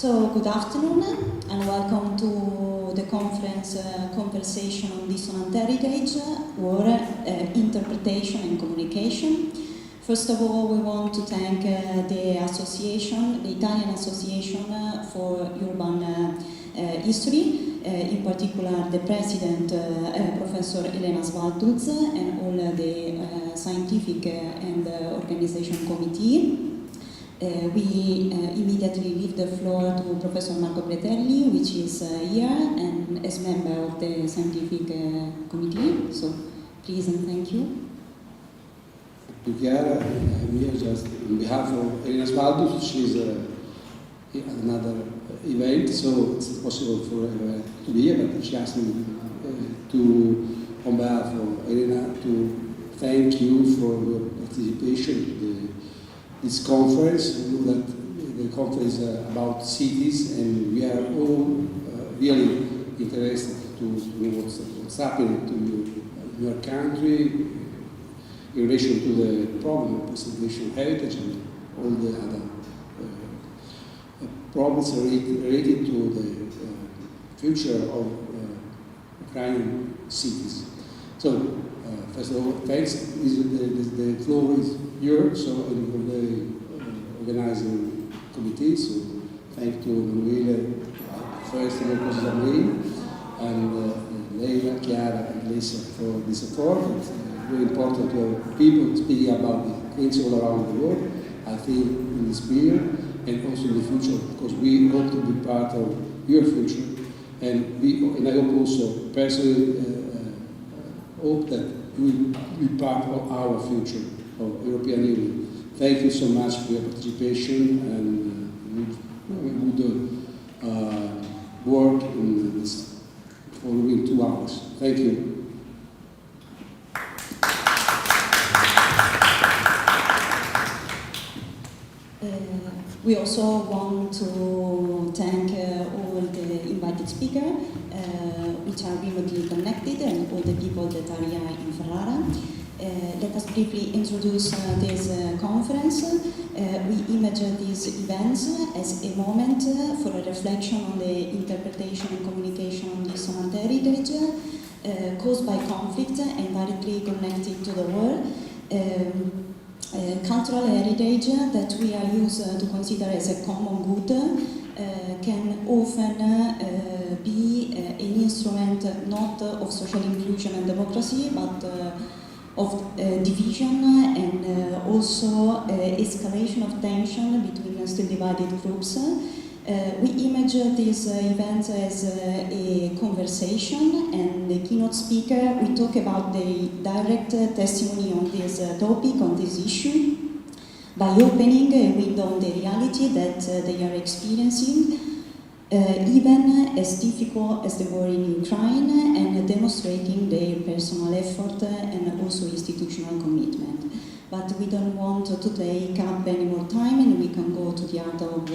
So, good afternoon and welcome to the conference Conversation on Dissonant Heritage or Interpretation and Communication. First of all, we want to thank the association, the Italian Association for Urban History, in particular the president, Professor Elena Svalduz, and all the scientific and organization committee. We immediately leave the floor to Professor Marco Pretelli, which is here and as member of the scientific committee. So please and thank you. Thank you, Chiara. I'm here just on behalf of Elena Svalduz. She's at another event, so it's not possible for her to be here, but she asked me on behalf of Elena, to thank you for your participation in this conference. You know that the conference is about cities, and we are all really interested to know what's happening to your country in relation to the problem of preservation of heritage and all the other problems related to the future of Ukrainian cities. So, first of all, thanks. The floor is yours, so in the organizing committee. So, thank to Manuela, first of all, President and Leila, Chiara, and Lisa for this support. It's very important to have people speaking about the things all around the world, I think, in this period, and also in the future, because we hope to be part of your future. And I hope also, personally, hope that you will be part of our future, of European Union. Thank you so much for your participation, and we would work in this following 2 hours. Thank you. We also want to thank all the invited speakers, which are remotely connected, and all the people that are here in Ferrara. Let us briefly introduce this conference. We image these events as a moment for a reflection on the interpretation and communication on dissonant heritage caused by conflict and directly connected to the war. Cultural heritage that we are used to consider as a common good can often be an instrument not of social inclusion and democracy, but of division and also escalation of tension between still divided groups. We image these events as a conversation, and the keynote speaker will talk about the direct testimony on this topic, on this issue, by opening a window on the reality that they are experiencing, even as difficult as the war in Ukraine, and demonstrating their personal effort and also institutional commitment. But we don't want to take up any more time, and we can go to the heart of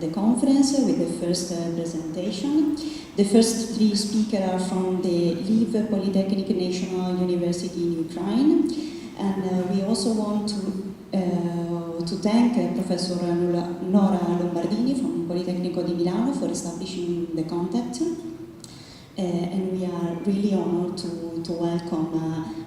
the conference with the first presentation. The first 3 speakers are from the Lviv Polytechnic National University in Ukraine, and we also want to thank Professor Nora Lombardini from Politecnico di Milano for establishing the contact, and we are really honored to welcome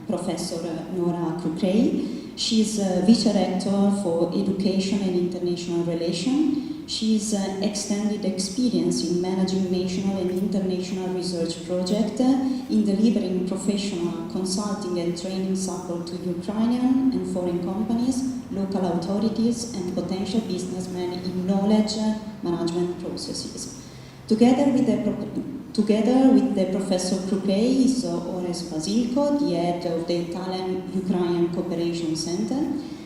Professor Nora Krukrey. She's Vice-Rector for Education and International Relations. She's extended experience in managing national and international research projects, in delivering professional consulting and training support to Ukrainian and foreign companies, local authorities, and potential businessmen in knowledge management processes. Together with the Professor Krukrey is Ores Basilko, the head of the Italian-Ukrainian Cooperation Center,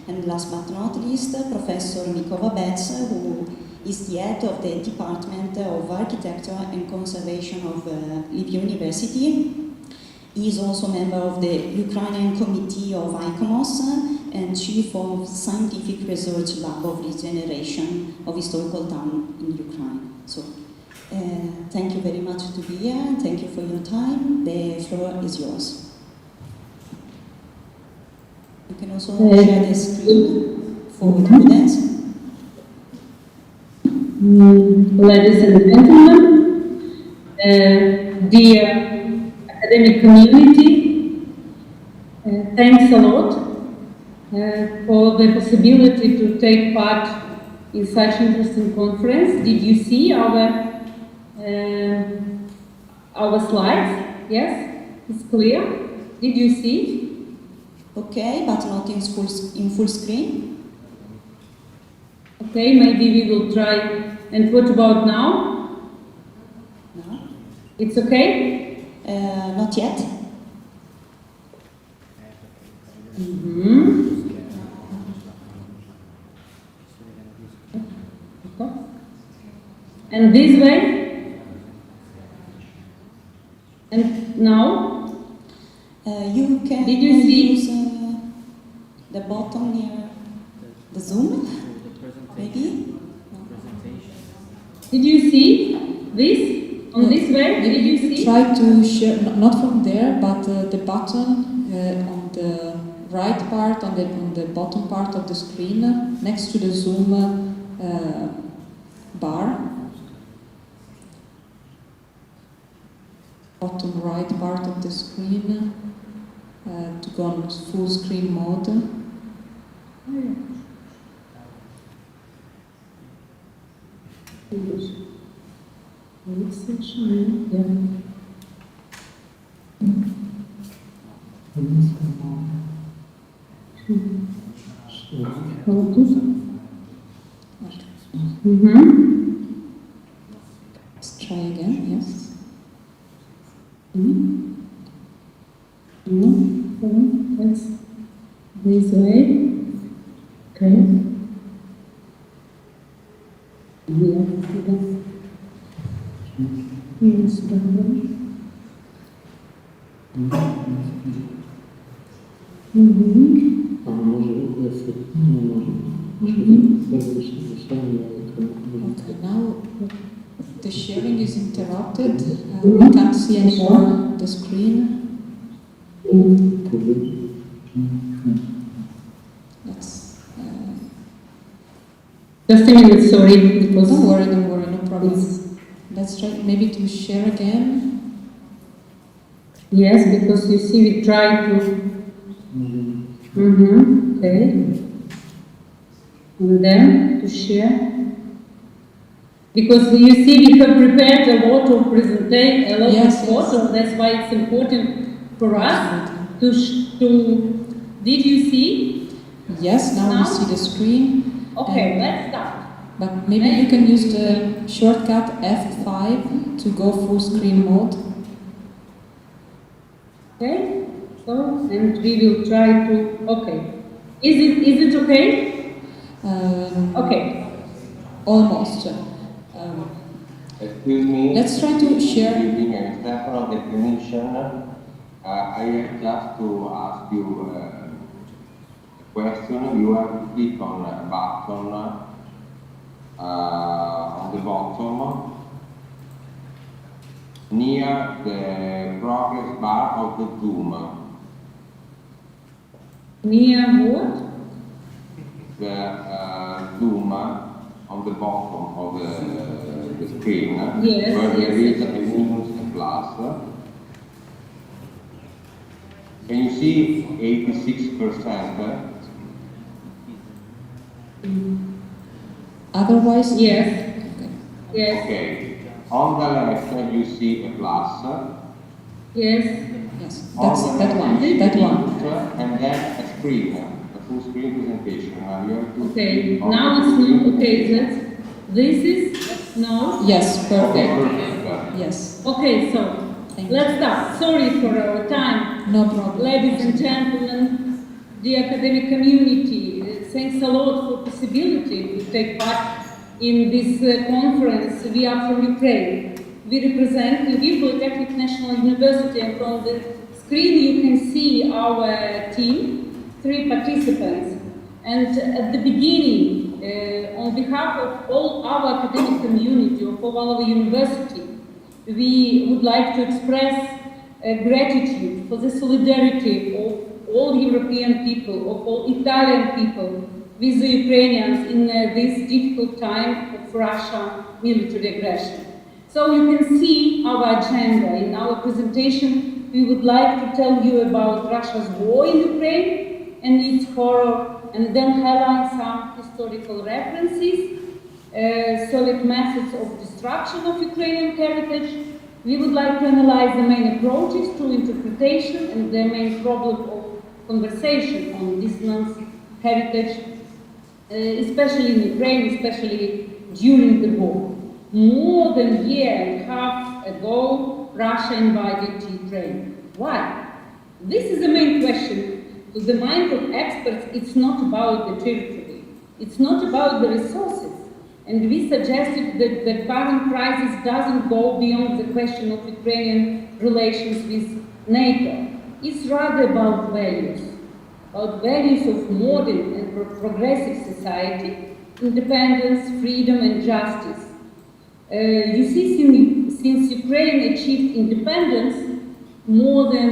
and last but not least, Professor Mikova Betz, who is the head of the Department of Architecture and Conservation of Lviv University. He is also a member of the Ukrainian Committee of ICOMOS and Chief of Scientific Research Lab of Regeneration of Historical Town in Ukraine. So, thank you very much to be here. Thank you for your time. The floor is yours. You can also share the screen for the students. Ladies and gentlemen, dear academic community, thanks a lot for the possibility to take part in such interesting conference. Did you see our slides? Yes, it's clear. Did you see it? Okay, but not in full screen. Okay, maybe we will try. And what about now? No. It's okay? Not yet. Mm-hmm. And this way? And now? You can Did you see? use the button near the Zoom, maybe? Did you see this? On this way? Did you see? Try to share, not from there, but the button on the right part, on the bottom part of the screen, next to the Zoom bar. Bottom right part of the screen to go on full screen mode. Let's try again, yes. That's this way. Okay. Okay, now the sharing is interrupted. We can't see anymore the screen. Let's. Just a minute, sorry, because Don't worry, no problem. Let's try maybe to share again. yes, because you see, we try to. Okay. And then to share. Because you see, we have prepared a lot of presentation, a lot of photos. That's why it's important for us to. Did you see? Yes, now we see the screen. Okay, let's start. But maybe you can use the shortcut F5 to go full screen mode. Okay. So, and we will try to. Okay. Is it okay? Okay. Almost. Excuse me. Let's try to share. Giving a personal definition, I have just to ask you a question. You have to click on a button on the bottom near the progress bar of the Zoom. Near what? The Zoom on the bottom of the screen, yes, where there is yes. a minus and plus. Can you see 86%? Otherwise? Yes. Yes. Okay. On the left, you see a plus. Yes. Yes. On That's the that left, one. you see That a one. minus, and then a screen, a full screen presentation. You have to Okay. click on Now the it's screen not okay. presentation. This is no. Yes, Okay, perfect. perfect. Yes. Okay. So Thank you. let's start. Sorry for our time. No problem. Ladies and gentlemen, the academic community, thanks a lot for possibility to take part in this conference. We are from Ukraine. We represent Lviv Polytechnic National University, and on the screen you can see our team, 3 participants. And at the beginning, on behalf of all our academic community, of all our university, we would like to express gratitude for the solidarity of all European people, of all Italian people, with the Ukrainians in this difficult time of Russian military aggression. So you can see our agenda. In our presentation, we would like to tell you about Russia's war in Ukraine and its horror, and then highlight some historical references, Soviet methods of destruction of Ukrainian heritage. We would like to analyze the main approaches to interpretation and the main problem of conversation on dissonance heritage, especially in Ukraine, especially during the war. More than a year and a half ago, Russia invaded Ukraine. Why? This is the main question. To the mind of experts, it's not about the territory. It's not about the resources. And we suggested that the current crisis doesn't go beyond the question of Ukrainian relations with NATO. It's rather about values of modern and progressive society, independence, freedom, and justice. You see, since Ukraine achieved independence more than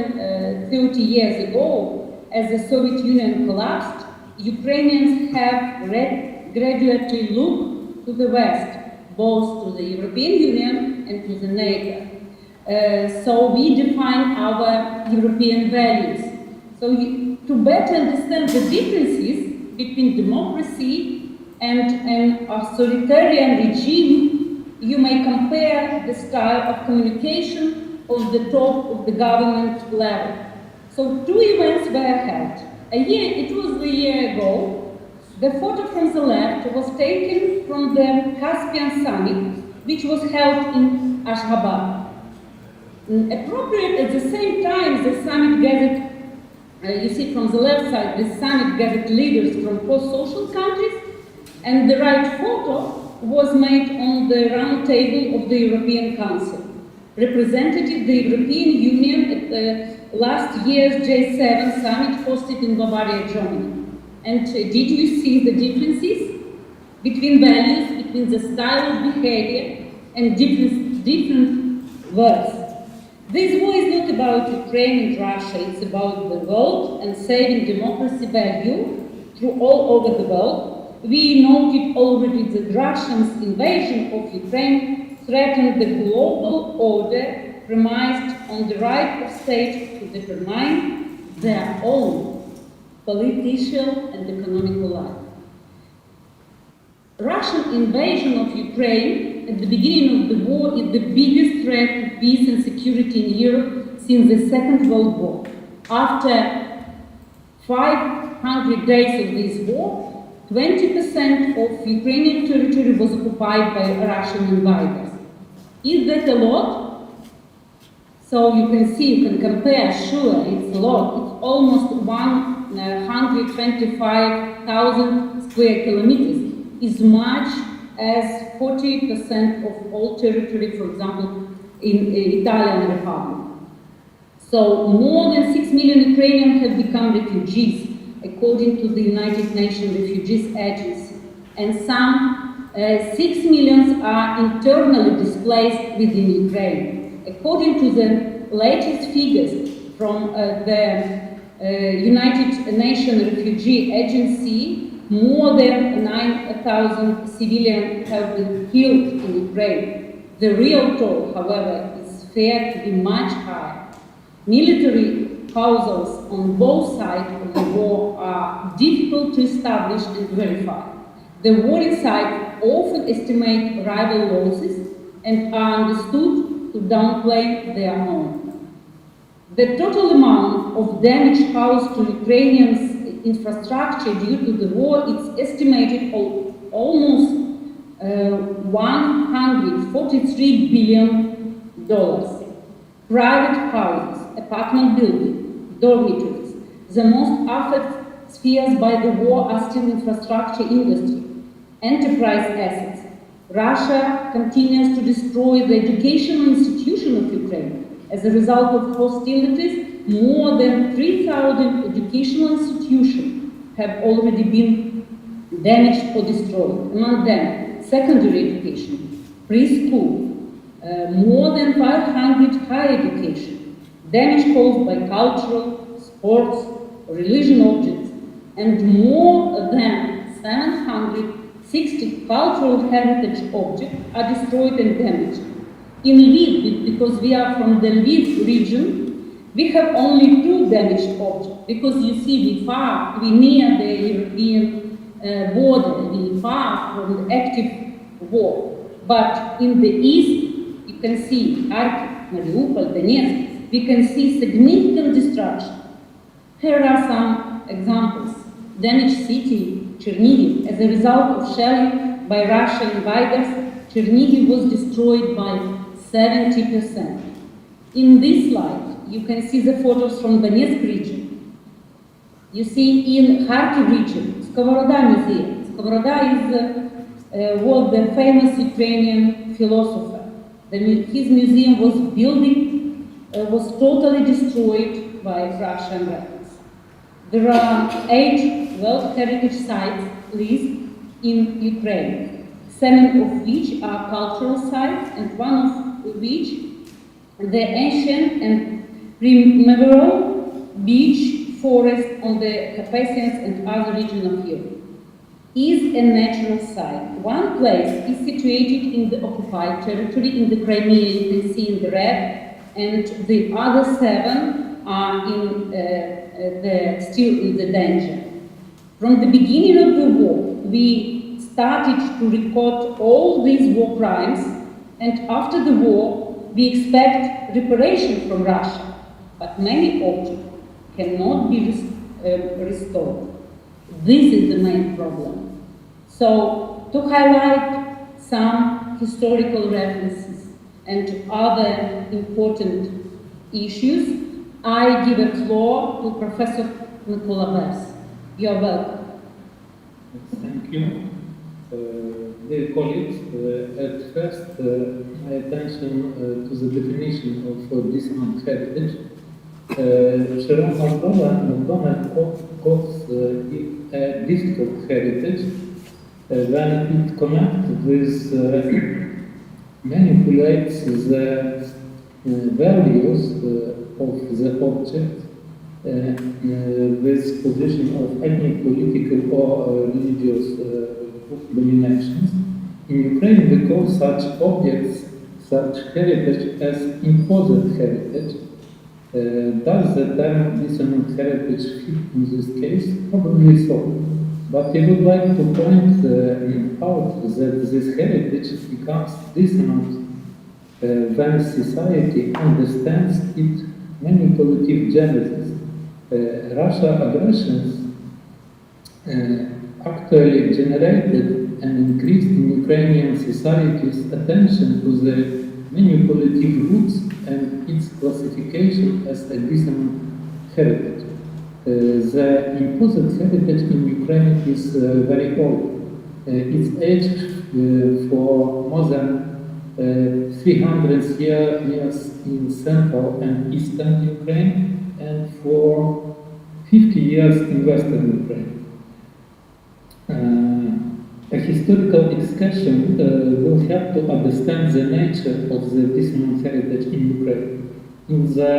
30 years ago, as the Soviet Union collapsed, Ukrainians have gradually looked to the West, both to the European Union and to the NATO. So we define our European values. So to better understand the differences between democracy and an authoritarian regime, you may compare the style of communication on the top of the government level. So two events were held. It was a year ago. The photo from the left was taken from the Caspian Summit, which was held in Ashgabat. Appropriate at the same time, the summit gathered, you see from the left side, the summit gathered leaders from post-social countries, and the right photo was made on the round table of the European Council, represented the European Union at the last year's J7 summit hosted in Bavaria, Germany. And did you see the differences between values, between the style of behavior and different words? This war is not about Ukraine and Russia, it's about the world and saving democracy value through all over the world. We noted already that Russia's invasion of Ukraine threatened the global order premised on the right of states to determine their own political and economical life. Russian invasion of Ukraine at the beginning of the war is the biggest threat to peace and security in Europe since the Second World War. After 500 days of this war, 20% of Ukrainian territory was occupied by Russian invaders. Is that a lot? So you can see, you can compare, sure, it's a lot. It's almost 125,000 square kilometers, is much as 40% of all territory, for example, in Italian Republic. So more than 6 million Ukrainians have become refugees, according to the United Nations Refugees Agency, and some 6 million are internally displaced within Ukraine. According to the latest figures from the United Nations Refugee Agency, more than 9,000 civilians have been killed in Ukraine. The real toll, however, is fair to be much higher. Military causals on both sides of the war are difficult to establish and verify. The warring sides often estimate rival losses and are understood to downplay their own. The total amount of damage caused to Ukrainians' infrastructure due to the war is estimated almost $143 billion. Private houses, apartment buildings, dormitories, the most affected spheres by the war are still infrastructure industry, enterprise assets. Russia continues to destroy the educational institution of Ukraine. As a result of hostilities, more than 3,000 educational institutions have already been damaged or destroyed. Among them, secondary education, preschool, more than 500 higher education, damage caused by cultural, sports, religion objects, and more than 760 cultural heritage objects are destroyed and damaged. In Lviv, because we are from the Lviv region, we have only 2 damaged objects, because you see we near the European border, we far from the active war. But in the east, you can see Kharkiv, Mariupol, Donetsk, we can see significant destruction. Here are some examples. Damaged city, Chernihiv, as a result of shelling by Russian invaders, Chernihiv was destroyed by 70%. In this slide, you can see the photos from Donetsk region. You see in Kharkiv region, Skovoroda Museum. Skovoroda was the famous Ukrainian philosopher. His museum was totally destroyed by Russian weapons. There are 8 World Heritage Sites listed in Ukraine, 7 of which are cultural sites, and 1 of which the ancient and memorable beach forest on the Carpathians and other regions of Europe. Is a natural site. One place is situated in the occupied territory in the Crimea, you can see in the red, and the other 7 are still in the danger. From the beginning of the war, we started to record all these war crimes, and after the war, we expect reparation from Russia, but many objects cannot be restored. This is the main problem. So, to highlight some historical references and other important issues, I give a floor to Professor Mykola Bers. You are welcome. Thank you. Dear colleagues, at first, my attention to the definition of dissonant heritage. Sharon McDonald calls it a difficult heritage when it connects with manipulates the values of the object with position of ethnic, political or religious dominations. In Ukraine, we call such objects, such heritage as imposed heritage. Does the term dissonant heritage fit in this case? Probably so. But I would like to point out that this heritage becomes dissonant when society understands its manipulative genesis. Russia's aggressions actually generated and increased in Ukrainian society's attention to the manipulative roots and its classification as a dissonant heritage. The imposed heritage in Ukraine is very old. It's aged for more than 300 years in central and eastern Ukraine and for 50 years in western Ukraine. A historical excursion will help to understand the nature of the dissonant heritage in Ukraine. In the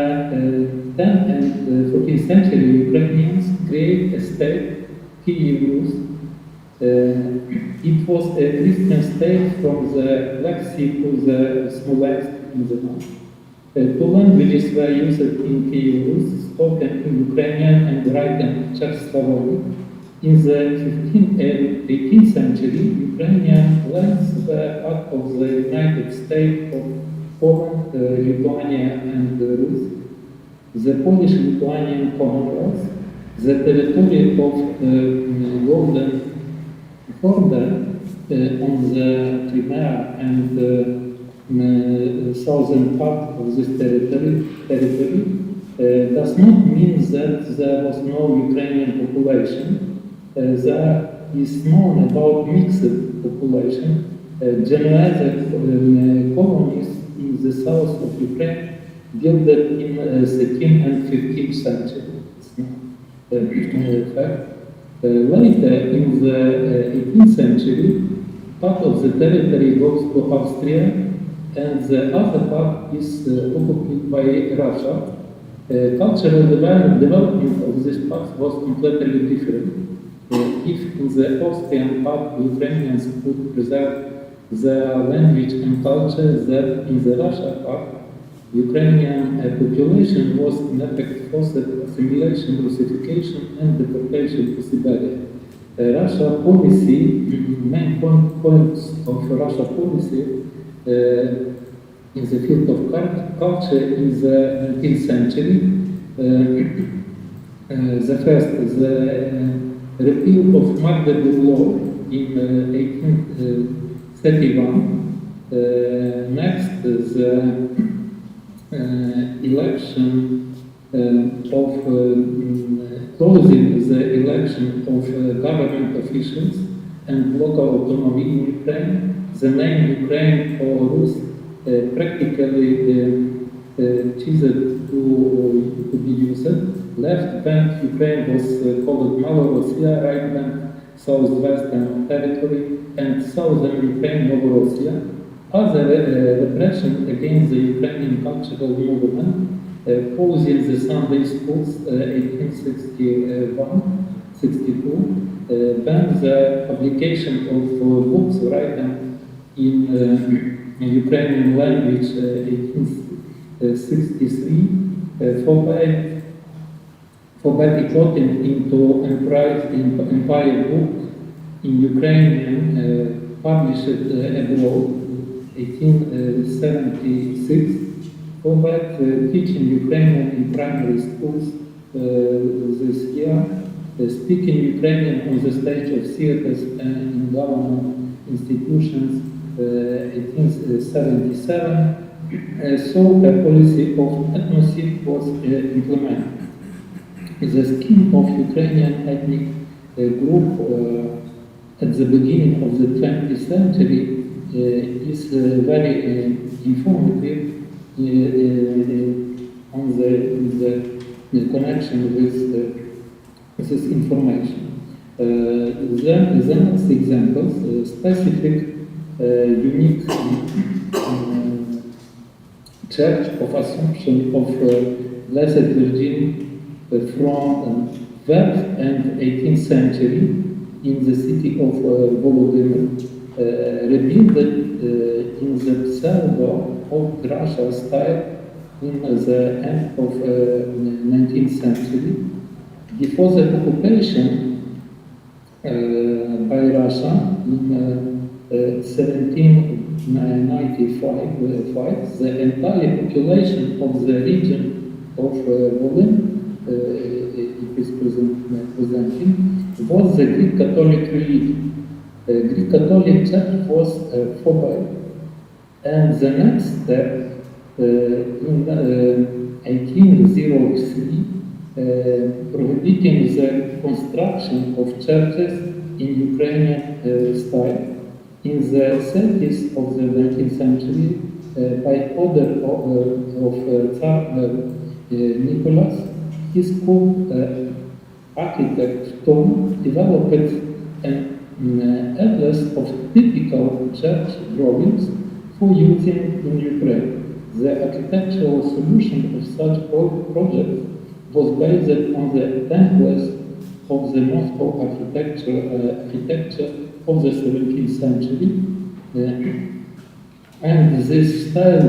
10th and 14th century, Ukrainians created a state, Kiev Rus. It was a Christian state from the Black Sea to the Smolensk in the north. 2 languages were used in Kiev Rus, spoken in Ukrainian and written Czech-Slavonic. In the 15th and 18th century, Ukrainian lands were part of the United States of Poland, Lithuania, and Rus, the Polish-Lithuanian Commonwealth, the territory of Golden Border on the Crimea and southern part of this territory does not mean that there was no Ukrainian population. There is known about mixed population. Genoese colonies in the south of Ukraine built in 13th and 15th century. Later, in the 18th century, part of the territory goes to Austria, and the other part is occupied by Russia. Cultural development of this part was completely different. if in the Austrian part Ukrainians could preserve their language and culture, that in the Russia part Ukrainian population was in effect forced assimilation, Russification, and deportation to Siberia. Russia policy, main points of Russia policy in the field of culture in the 19th century. The first, the repeal of Magdeburg Law in 1831. Next, the election of closing the election of government officials and local autonomy in Ukraine. The name Ukraine or Rus practically ceased to be used. Left bank Ukraine was called Malorussia, right bank Southwestern Territory, and southern Ukraine Novorossiya. Other repression against the Ukrainian cultural movement, closing the Sunday schools 1861-62, banned the publication of books written in Ukrainian language 1863, forbade quoting into Empire book in Ukrainian published abroad 1876, forbade teaching Ukrainian in primary schools this year, speaking Ukrainian on the stage of theaters and in government institutions 1877, so a policy of ethnicity was implemented. The scheme of Ukrainian ethnic group at the beginning of the 20th century is very informative on the connection with this information. The next examples, specific, unique Church of Assumption of Blessed Virgin from 12th and 18th century in the city of Volodymyr, rebuilt in the pseudo-old Russia style in the end of 19th century. Before the occupation by Russia in 1795, the entire population of the region of Volyn, it is presenting, was the Greek Catholic religion. The Greek Catholic Church was forbidden, and the next step in 1803, prohibiting the construction of churches in Ukrainian style. In the 30s of the 19th century, by order of Tsar Nicholas, his co-architect Tom developed an atlas of typical church drawings for using in Ukraine. The architectural solution of such project was based on the templates of the Moscow architecture of the 17th century, and this style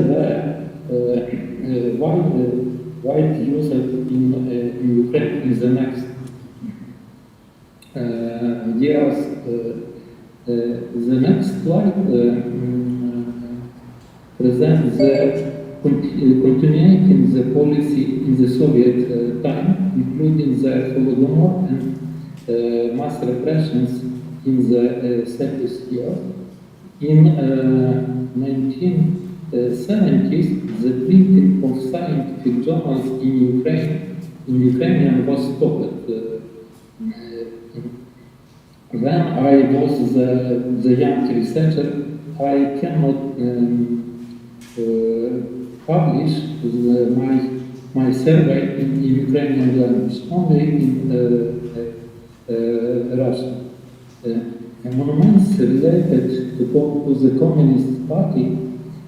widely used in Ukraine in the next years. The next slide presents the continuing the policy in the Soviet time, including the Holodomor and mass repressions in the 30s years. In 1970s, the printing of scientific journals in Ukrainian was stopped. When I was the young researcher, I cannot publish my survey in Ukrainian language, only in Russian. Monuments related to the Communist Party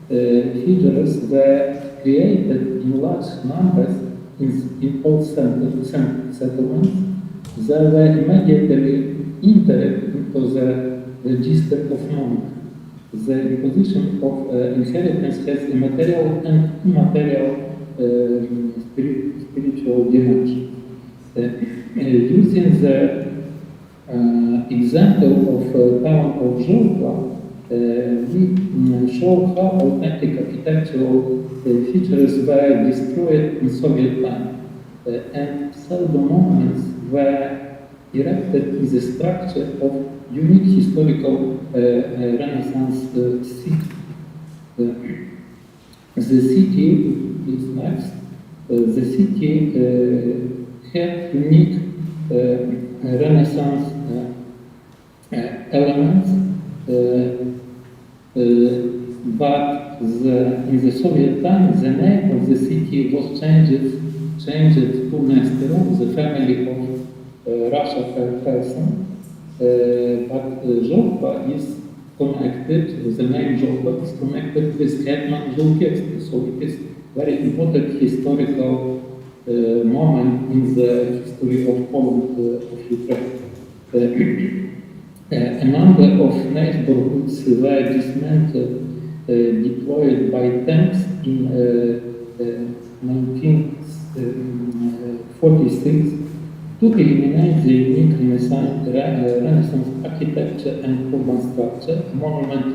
figures were created in large numbers in old settlements, they were immediately entered into the register of monk. The imposition of inheritance has a material and immaterial spiritual dimension. Using the example of town of Zholkva, we show how authentic architectural features were destroyed in Soviet time, and pseudo-monuments were erected in the structure of unique historical Renaissance city. The city is next. The city had unique Renaissance elements, but in the Soviet time, the name of the city was changed to Nesterov, the family of Russia person. But Zholkva is connected, the name Zholkva is connected with Hetman Zholkevsky, so it is very important historical moment in the history of Poland, of Ukraine. A number of neighborhoods were dismantled, deployed by tanks in 1946 to eliminate the unique Renaissance architecture and urban structure. A monument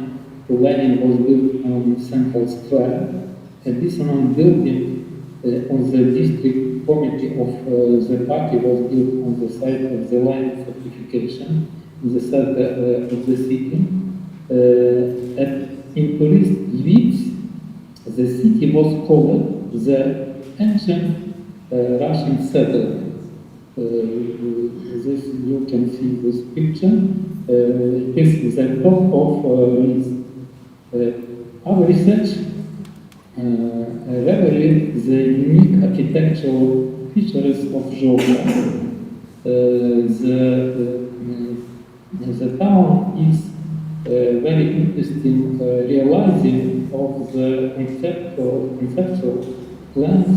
to Lenin was built on Central Square. A dissonant building on the district committee of the party was built on the site of the land fortification in the center of the city. In tourist visits, the city was called the ancient Russian settlement. This you can see this picture. This is the top of list. Our research revealed the unique architectural features of Zholkva. The town is very interesting, realizing of the conceptual plans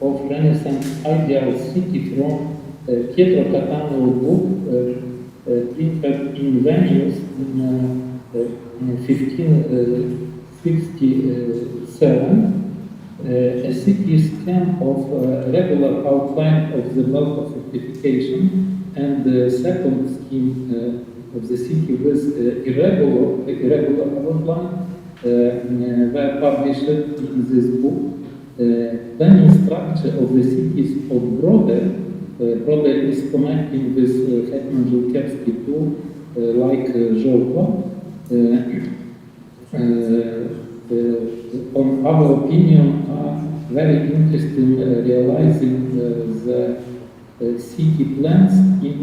of Renaissance ideal city from Pietro Cattaneo book printed in Venice in 1567. A city scheme of regular outline of the local fortification and the second scheme of the city with irregular outline were published in this book. Planning structure of the cities of Brode is connecting with Hetman Zholkevsky too, like Zholkva. On our opinion, are very interesting realizing the city plans in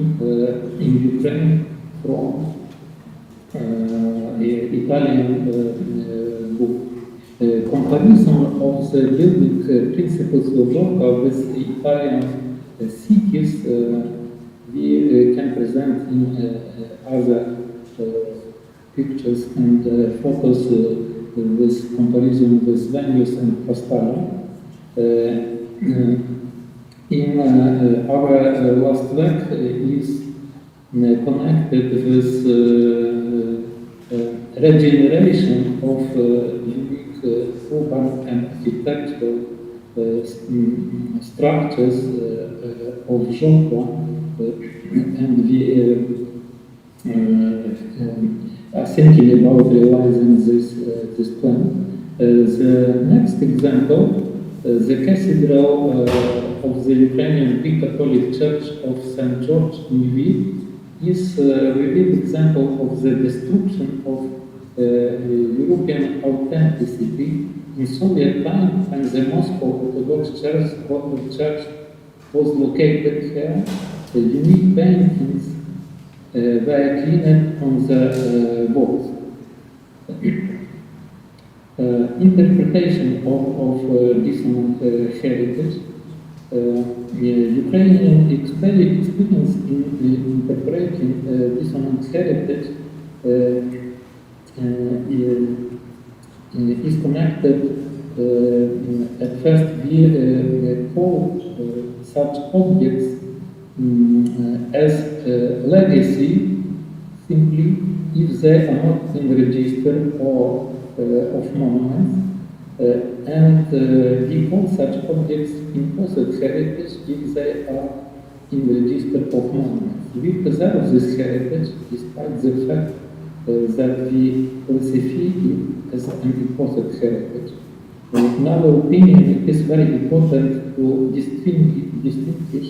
Ukraine from Italian book. Comparison of the building principles of Zholkva with Italian cities we can present in other pictures and photos with comparison with Venice and Castello. In our last work is connected with regeneration of unique urban and architectural structures of Zholkva, and we are thinking about realizing this plan. The next example, the Cathedral of the Ukrainian Greek Catholic Church of St. George in Lviv is a vivid example of the destruction of European authenticity in Soviet time, when the Moscow Orthodox Church was located here. The unique paintings were cleaned on the walls. Interpretation of dissonant heritage. Ukrainian experience in interpreting dissonant heritage is connected. At first, we call such objects as a legacy simply if they are not in the register or of monuments, and we call such objects imposed heritage if they are in the register of monuments. We preserve this heritage despite the fact that we classify it as an imposed heritage. In our opinion, it is very important to distinguish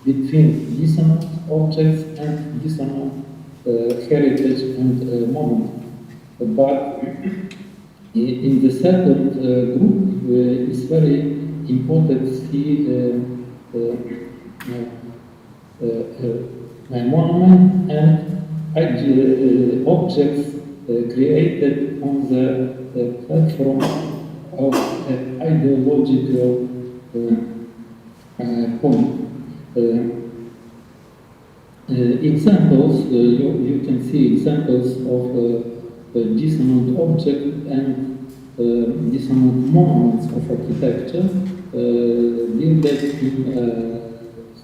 between dissonant objects and dissonant heritage and monuments. But in the second group, it's very important to see monument and objects created on the platform of ideological point. Examples, you can see examples of dissonant objects and dissonant monuments of architecture built in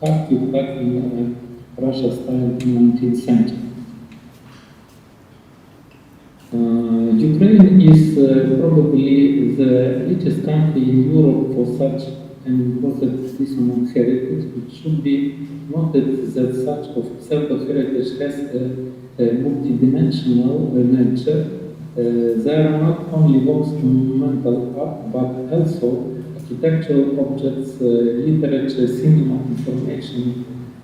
Kharkiv back in Russia style in 19th century. Ukraine is probably the richest country in Europe for such an important dissonant heritage. It should be noted that such of pseudo-heritage has a multidimensional nature. There are not only works of monumental art, but also architectural objects, literature, cinema, information,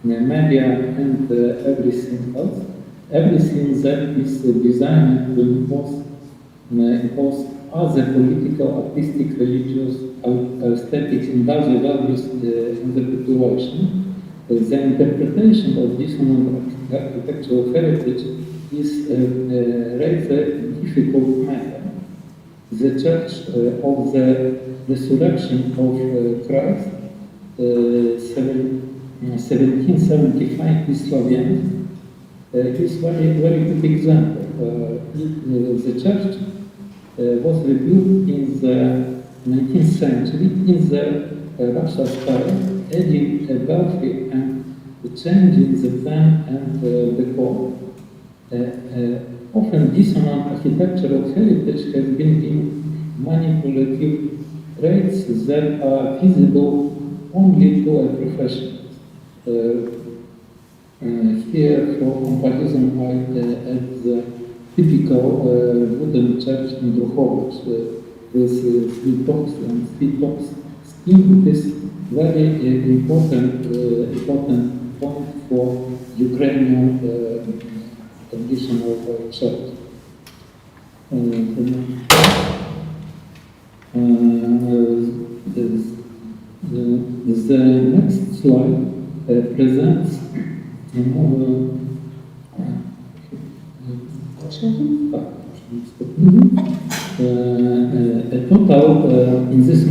media, and everything else. Everything that is designed to impose other political, artistic, religious, aesthetic, and other values in the population. The interpretation of dissonant architectural heritage is a rather difficult matter. The Church of the Resurrection of Christ, 1775 in Slovenia, is very good example. The church was rebuilt in the 19th century in the Russia style, adding a belfry and changing the plan and decor. Often dissonant architectural heritage has been in manipulative traits that are visible only to a professional. Here, for comparison, I add the typical wooden church in Druchowicz with three tops and three tops scheme. It is very important point for Ukrainian traditional church. The next slide presents a total, in this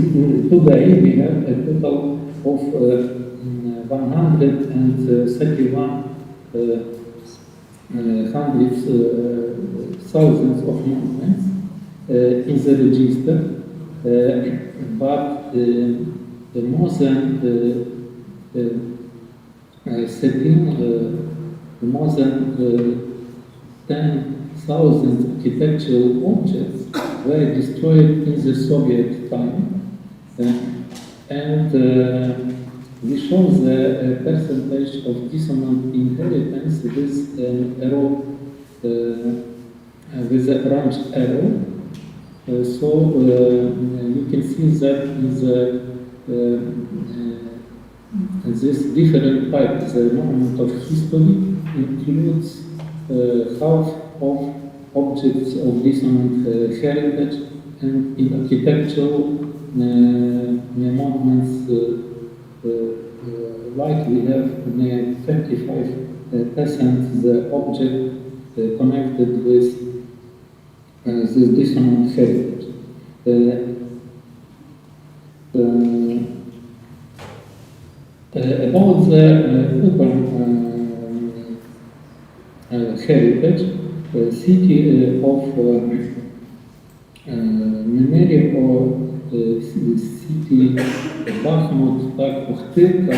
today we have a total of 131 hundreds thousands of monuments in the register, but more than 10,000 architectural objects were destroyed in the Soviet time, and we show the percentage of dissonant inheritance with an arrow, with a orange arrow. So you can see that in this different type, the monument of history includes half of objects of dissonant heritage, and in architectural monuments like we have 25% the object connected with this dissonant heritage. About the urban heritage, city of Memeria or city Bakhmut, Охтырка,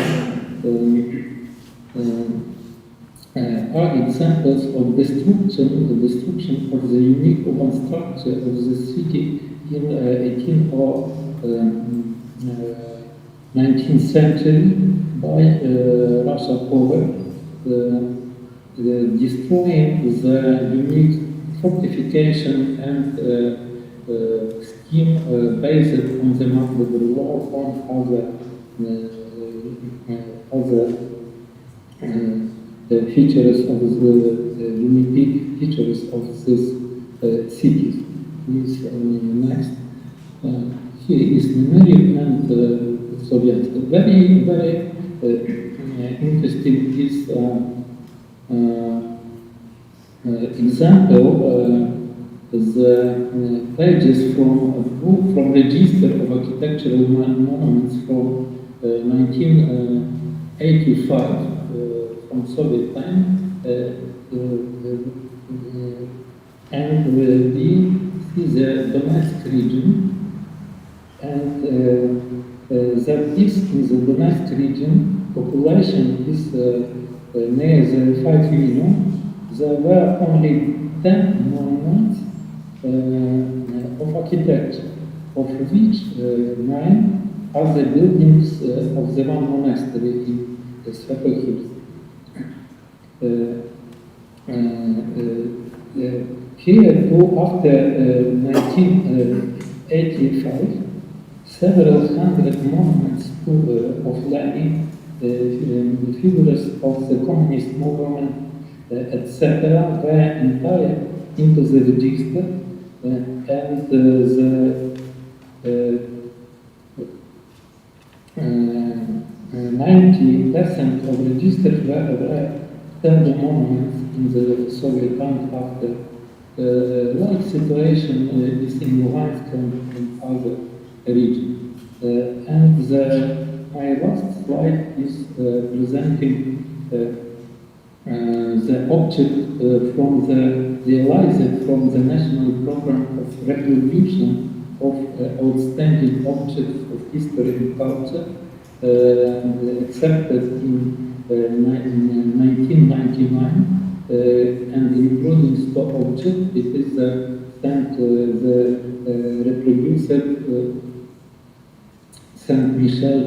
are examples of destruction of the unique urban structure of the city in 18th or 19th century by Russia power, destroying the unique fortification and scheme based on the Magdeburg Law on other features of the unique features of this cities. Please, next. Here is numeric and Soviet. Very interesting is example. The pages from a book from Register of Architectural Monuments from 1985 from Soviet time, and this is the Donetsk region, and that is in the Donetsk region, population is near the 5 million. There were only 10 monuments of architecture, of which 9 are the buildings of the one monastery in Svetohivsk. Here too, after 1985, several hundred monuments of Lenin, figures of the communist movement, etc., were entered into the register, and the 90% of registers were tender monuments in the Soviet time after. Like situation is in Luhansk and other regions. And my last slide is presenting the object realized from the National Program of Recognition of Outstanding Objects of History and Culture, accepted in 1999, and including stock object. It is the reproduced Saint Michel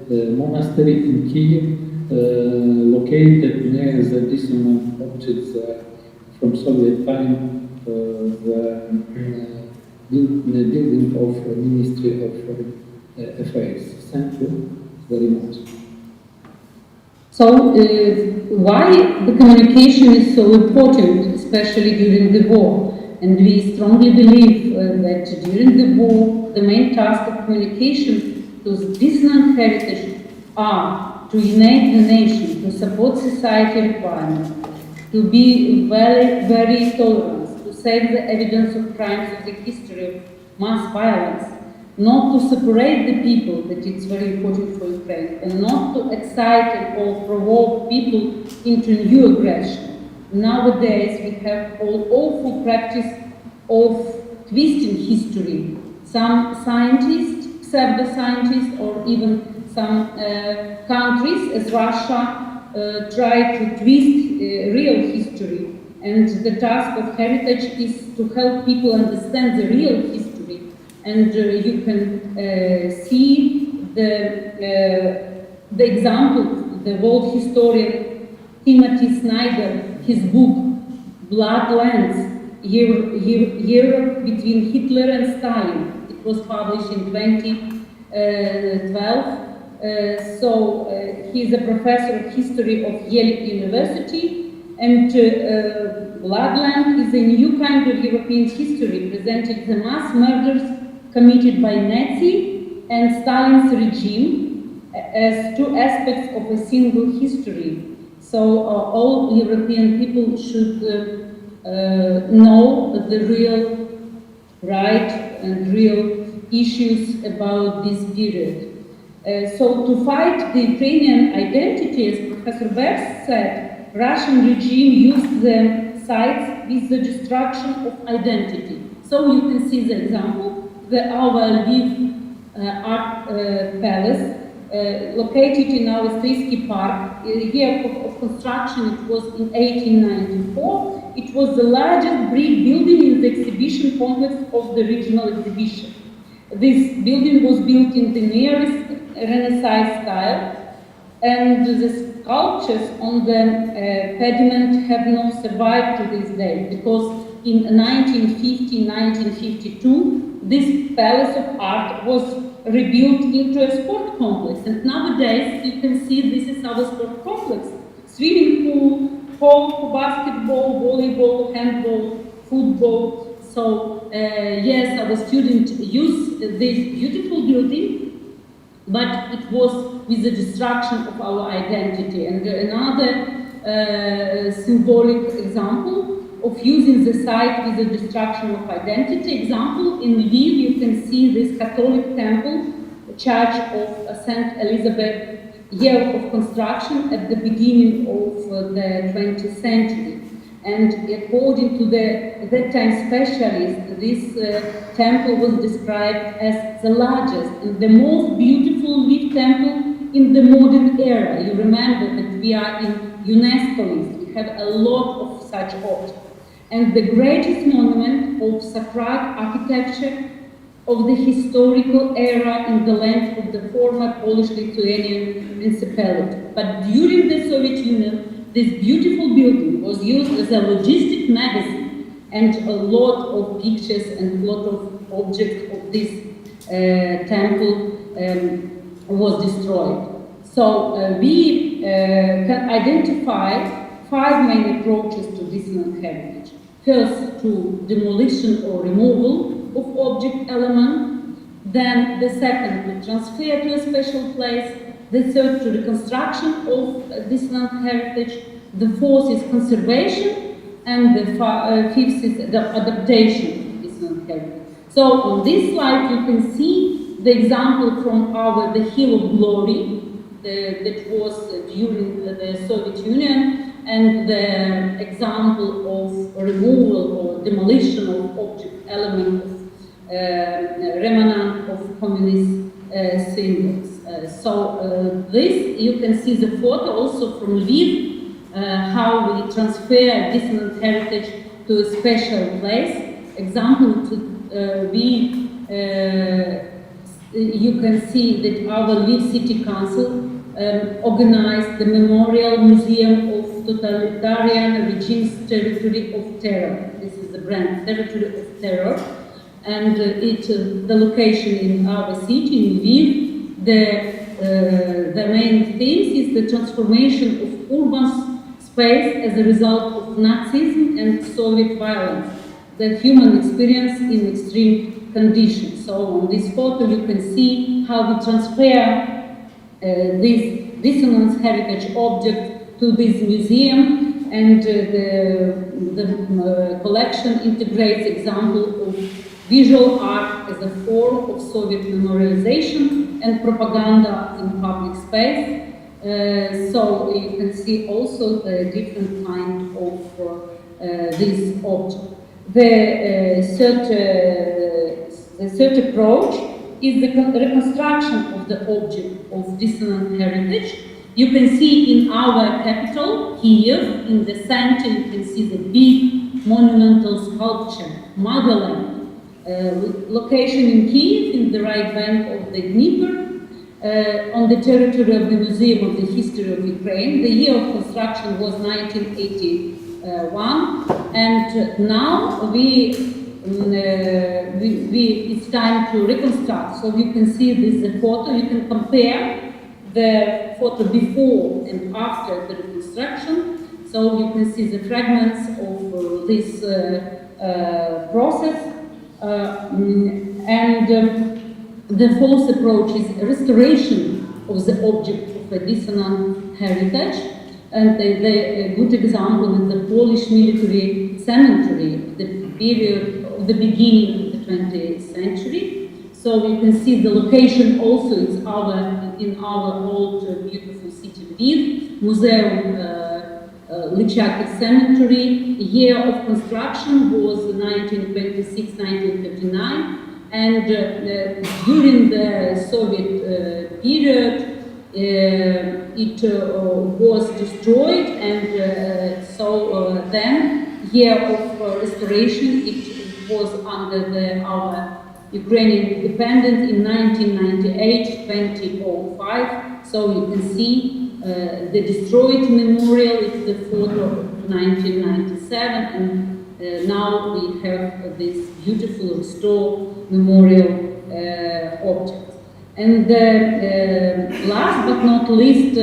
Monastery in Kiev, located near the dissonant objects from Soviet time, the building of Ministry of Foreign Affairs. Thank you very much. So, why the communication is so important, especially during the war? And we strongly believe that during the war, the main task of communication to the dissonant heritage are to unite the nation, to support society requirements, to be very tolerant, to save the evidence of crimes of the history of mass violence, not to separate the people, that it's very important for Ukraine, and not to excite or provoke people into new aggression. Nowadays, we have all awful practice of twisting history. Some scientists, pseudo-scientists, or even some countries, as Russia, try to twist real history. And the task of heritage is to help people understand the real history. And you can see the example, the world historian Timothy Snyder, his book, Bloodlands, Europe between Hitler and Stalin. It was published in 2012. He is a professor of history of Yale University, and Bloodland is a new kind of European history, presenting the mass murders committed by Nazi and Stalin's regime as two aspects of a single history. So all European people should know the real right and real issues about this period. So to fight the Ukrainian identity, as Professor Bers said, Russian regime used the sites with the destruction of identity. So you can see the example, the Our Lviv art palace located in our Strisky Park. Year of construction, it was in 1894. It was the largest brick building in the exhibition complex of the regional exhibition. This building was built in the nearest Renaissance style, and the sculptures on the pediment have not survived to this day, because in 1950-1952, this palace of art was rebuilt into a sport complex, and nowadays you can see this is our sport complex. Swimming pool, court for basketball, volleyball, handball, football. So yes, our students use this beautiful building, but it was with the destruction of our identity. And another symbolic example of using the site with the destruction of identity. Example, in Lviv you can see this Catholic temple, Church of St. Elizabeth, year of construction at the beginning of the 20th century. And according to that time specialist, this temple was described as the largest and the most beautiful Lviv temple in the modern era. You remember that we are in UNESCO list. We have a lot of such objects. And the greatest monument of sacred architecture of the historical era in the land of the former Polish-Lithuanian Principality. But during the Soviet Union, this beautiful building was used as a logistic magazine, and a lot of pictures and a lot of objects of this temple was destroyed. So we can identify 5 main approaches to dissonant heritage. First, to demolition or removal of object element. Then the second, to transfer to a special place. The third, to reconstruction of dissonant heritage. The fourth is conservation. And the fifth is the adaptation of dissonant heritage. So on this slide you can see the example from the Hill of Glory that was during the Soviet Union, and the example of removal or demolition of object element of remnant of communist symbols. This, you can see the photo also from Lviv, how we transfer dissonant heritage to a special place. Example, you can see that our Lviv City Council organized the Memorial Museum of Totalitarian Regime's Territory of Terror. This is the brand, Territory of Terror. And the location in our city, in Lviv, the main theme is the transformation of urban space as a result of Nazism and Soviet violence, the human experience in extreme conditions. So on this photo you can see how we transfer this dissonance heritage object to this museum, and the collection integrates example of visual art as a form of Soviet memorialization and propaganda in public space. So you can see also the different kind of this object. The third approach is the reconstruction of the object of dissonant heritage. You can see in our capital, Kiev, in the center, you can see the big monumental sculpture, Motherland, location in Kiev, in the right bank of the Dnieper, on the territory of the Museum of the History of Ukraine. The year of construction was 1981, and now it's time to reconstruct. So you can see this photo, you can compare the photo before and after the reconstruction. So you can see the fragments of this process. The fourth approach is restoration of the object of a dissonant heritage. And the good example is the Polish military cemetery, the period of the beginning of the 20th century. So you can see the location also is in our old beautiful city Lviv, Museum Lychakiv Cemetery. Year of construction was 1926-1939, and during the Soviet period, it was destroyed, and so then, year of restoration, it was under our Ukrainian independence in 1998, 2005. So you can see the destroyed memorial, it's the photo of 1997, and now we have this beautiful restored memorial object. And last but not least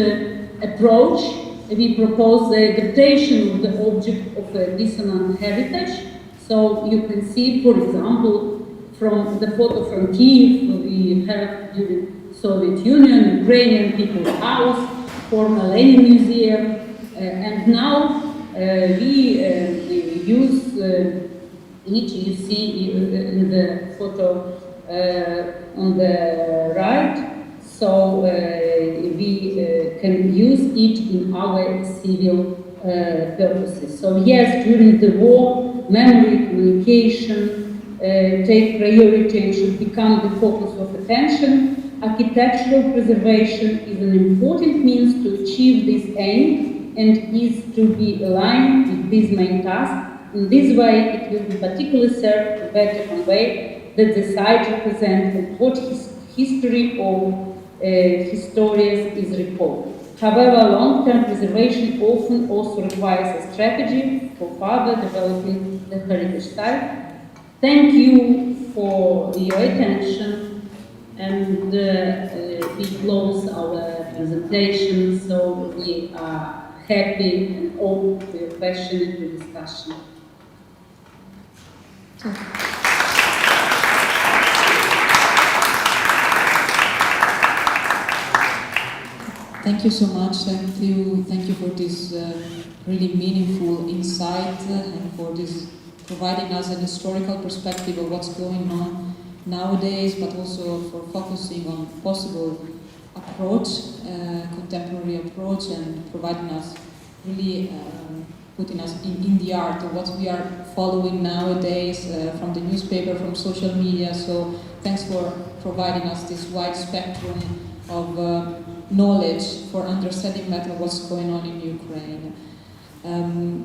approach, we propose the adaptation of the object of a dissonant heritage. So you can see, for example, from the photo from Kiev, we have during Soviet Union, Ukrainian People's House, former Lenin Museum, and now we use it, you see in the photo on the right, so we can use it in our civil purposes. So yes, during the war, memory, communication, take priority and should become the focus of attention. Architectural preservation is an important means to achieve this aim and is to be aligned with this main task. In this way, it will be particularly serve to better convey that the site represents and what history of historians is recalled. However, long-term preservation often also requires a strategy for further developing the heritage site. Thank you for your attention, and we close our presentation, so we are happy and open to your question and to discussion. Thank you so much. Thank you for this really meaningful insight and for this providing us an historical perspective of what's going on nowadays, but also for focusing on possible approach, contemporary approach, and providing us really putting us in the art of what we are following nowadays from the newspaper, from social media. So thanks for providing us this wide spectrum of knowledge for understanding better what's going on in Ukraine.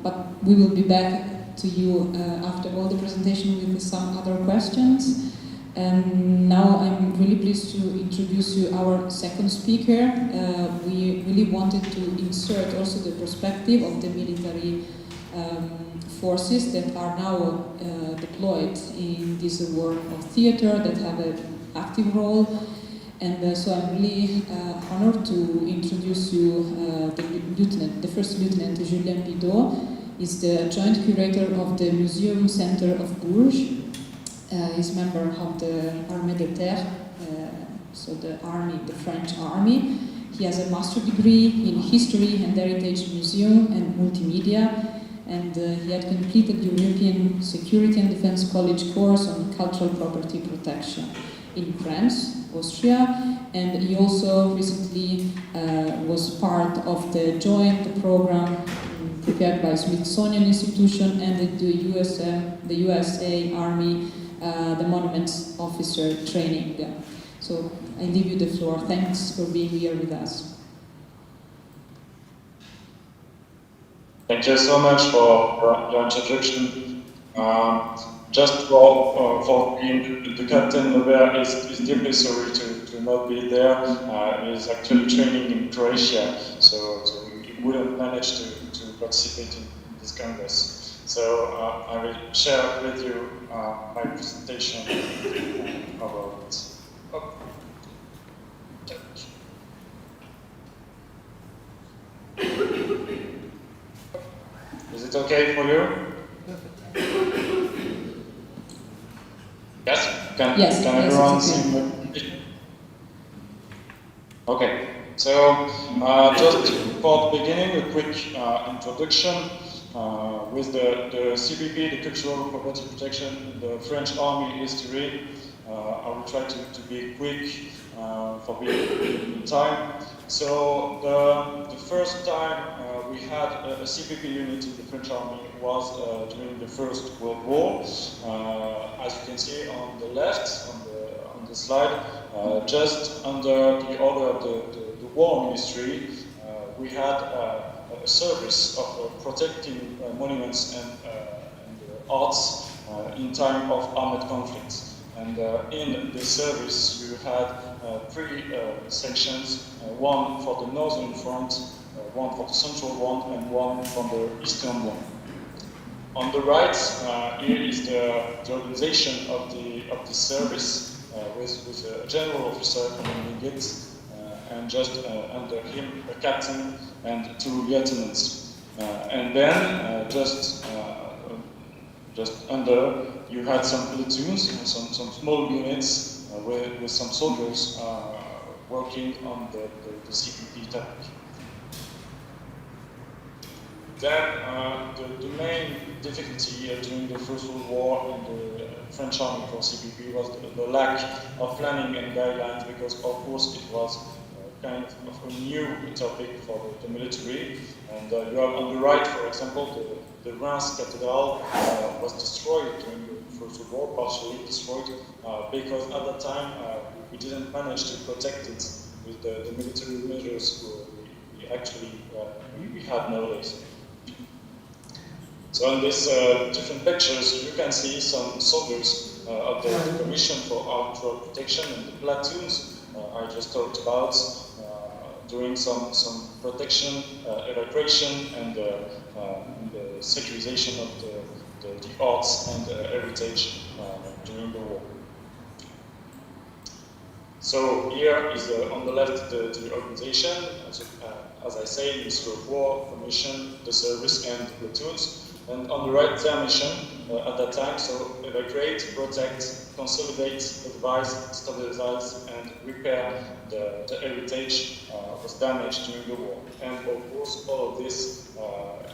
But we will be back to you after all the presentation with some other questions. And now I'm really pleased to introduce you our second speaker. We really wanted to insert also the perspective of the military forces that are now deployed in this work of theater, that have an active role. And so I'm really honored to introduce you the first lieutenant, Julien Bidot. He's the joint curator of the Museum Center of Bourges. He's member of the Armée de Terre, so the army, the French army. He has a master's degree in history and heritage museum and multimedia, and he had completed the European Security and Defense College course on cultural property protection in France, Austria, and he also recently was part of the joint program prepared by Smithsonian Institution and the USA Army, the Monuments Officer Training. So I leave you the floor. Thanks for being here with us. Thank you so much for your introduction. Just for being the captain over is deeply sorry to not be there. He's actually training in Croatia, so he wouldn't manage to participate in this Congress. So I will share with you my presentation about it. Oh. Is it okay for you? Yes? Can everyone see my presentation? Okay, so just for the beginning, a quick introduction. With the CPP, the Cultural Property Protection, the French Army history. I will try to be quick for being in time. So the first time we had a CPP unit in the French Army was during the First World War. As you can see on the left, on the slide, just under the order of the War Ministry, we had a service of protecting monuments and arts in time of armed conflicts. And in this service, you had three sections, one for the northern front, one for the central one, and one from the eastern one. On the right, here is the organization of the service, with a general officer commanding it, and just under him a captain and two lieutenants. And then just under, you had some platoons, some small units with some soldiers working on the CPP topic. Then the main difficulty during the First World War in the French army for CPP was the lack of planning and guidelines, because of course it was kind of a new topic for the military. And you have on the right, for example, the Reims Cathedral was destroyed during the First World War, partially destroyed, because at that time we didn't manage to protect it with the military measures we had nowadays. So in these different pictures, you can see some soldiers of the Commission for Outdoor Protection and the platoons I just talked about, doing some protection, evacuation, and the securization of the arts and heritage during the war. So here is on the left the organization, as I say, Ministry of War, Commission, the service, and the platoons. And on the right, their mission at that time, so evacuate, protect, consolidate, advise, stabilize, and repair the heritage was damaged during the war. And of course, all of this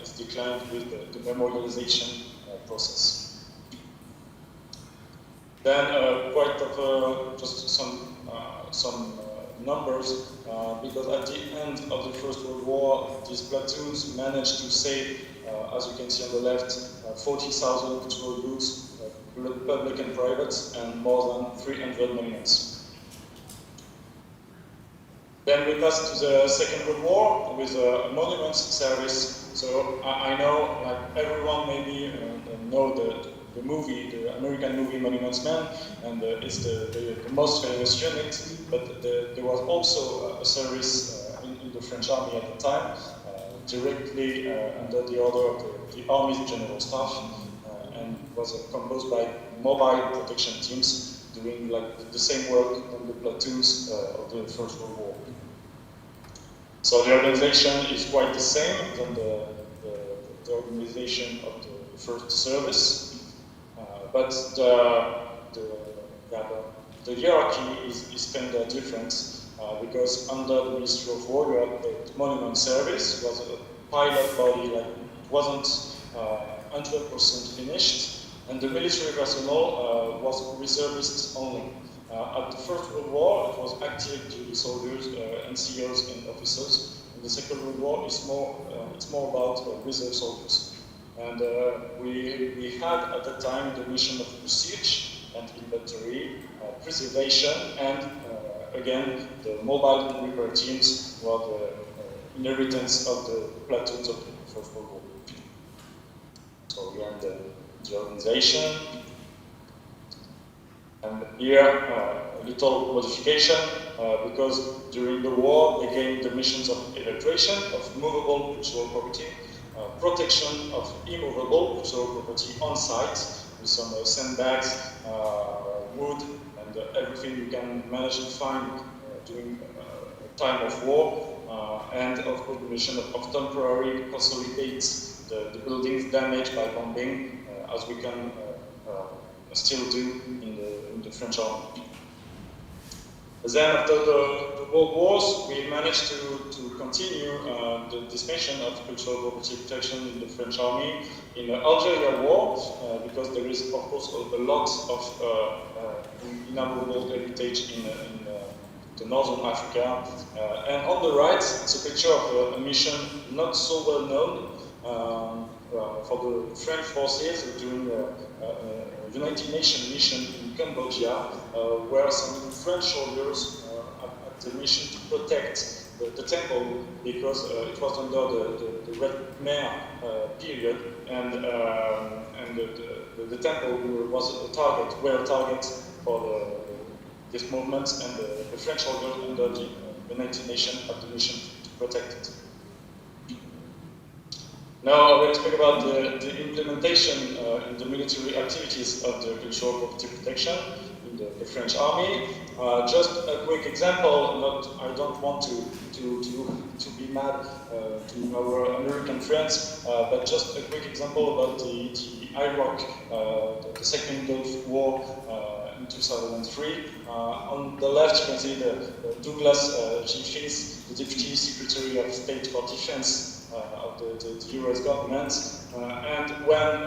is declined with the memorialization process. Then quite of just some numbers, because at the end of the First World War, these platoons managed to save, as you can see on the left, 40,000 patrol youths, public and private, and more than 300 monuments. Then we pass to the Second World War with a monuments service. So I know, like everyone maybe know the movie, the American movie Monuments Men, and it's the most famous unit, but there was also a service in the French army at the time, directly under the order of the Army's General Staff, and was composed by mobile protection teams doing like the same work on the platoons of the First World War. So the organization is quite the same than the organization of the first service. But the hierarchy is kind of different, because under the Ministry of War, you have the Monument Service, was a pilot body, like it wasn't 100% finished, and the military personnel was reservists only. At the First World War, it was active duty soldiers, NCOs, and officers. In the Second World War, it's more about reserve soldiers. And we had at the time the mission of siege and inventory, preservation, and again the mobile and repair teams were the inheritance of the platoons of the First World War. So we have the organization, and here a little modification, because during the war they gained the missions of evacuation of movable cultural property, protection of immovable cultural property on site with some sandbags, wood, and everything you can manage to find during time of war, and of course the mission of temporary consolidate the buildings damaged by bombing, as we can still do in the French army. Then after the World Wars, we managed to continue this mission of cultural property protection in the French army in the Algeria War, because there is of course a lot of inalienable heritage in the northern Africa. And on the right, it's a picture of a mission not so well known for the French forces during the United Nations mission in Cambodia, where some French soldiers had the mission to protect the temple because it was under the Red Khmer period, and the temple was a target, were a target for this movement, and the French soldiers under the United Nations had the mission to protect it. Now I will speak about the implementation in the military activities of the cultural property protection in the French army. Just a quick example. I don't want to be mad to our American friends, but just a quick example about the Iraq, the Second Gulf War in 2003. On the left, you can see the Douglas Jeffries, the Deputy Secretary of State for Defense of the US government, and when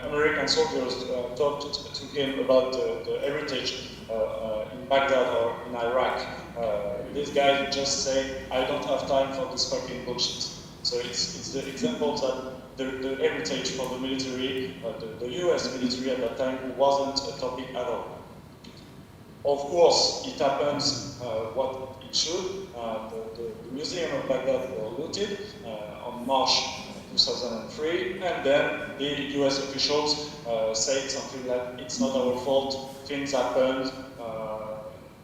American soldiers talked to him about the heritage in Baghdad or in Iraq, this guy just say, "I don't have time for this fucking bullshit." So it's the example that the heritage for the military, the US military at that time, wasn't a topic at all. Of course, it happens what it should. The Museum of Baghdad was looted on March 2003, and then the US officials said something like, "It's not our fault, things happened,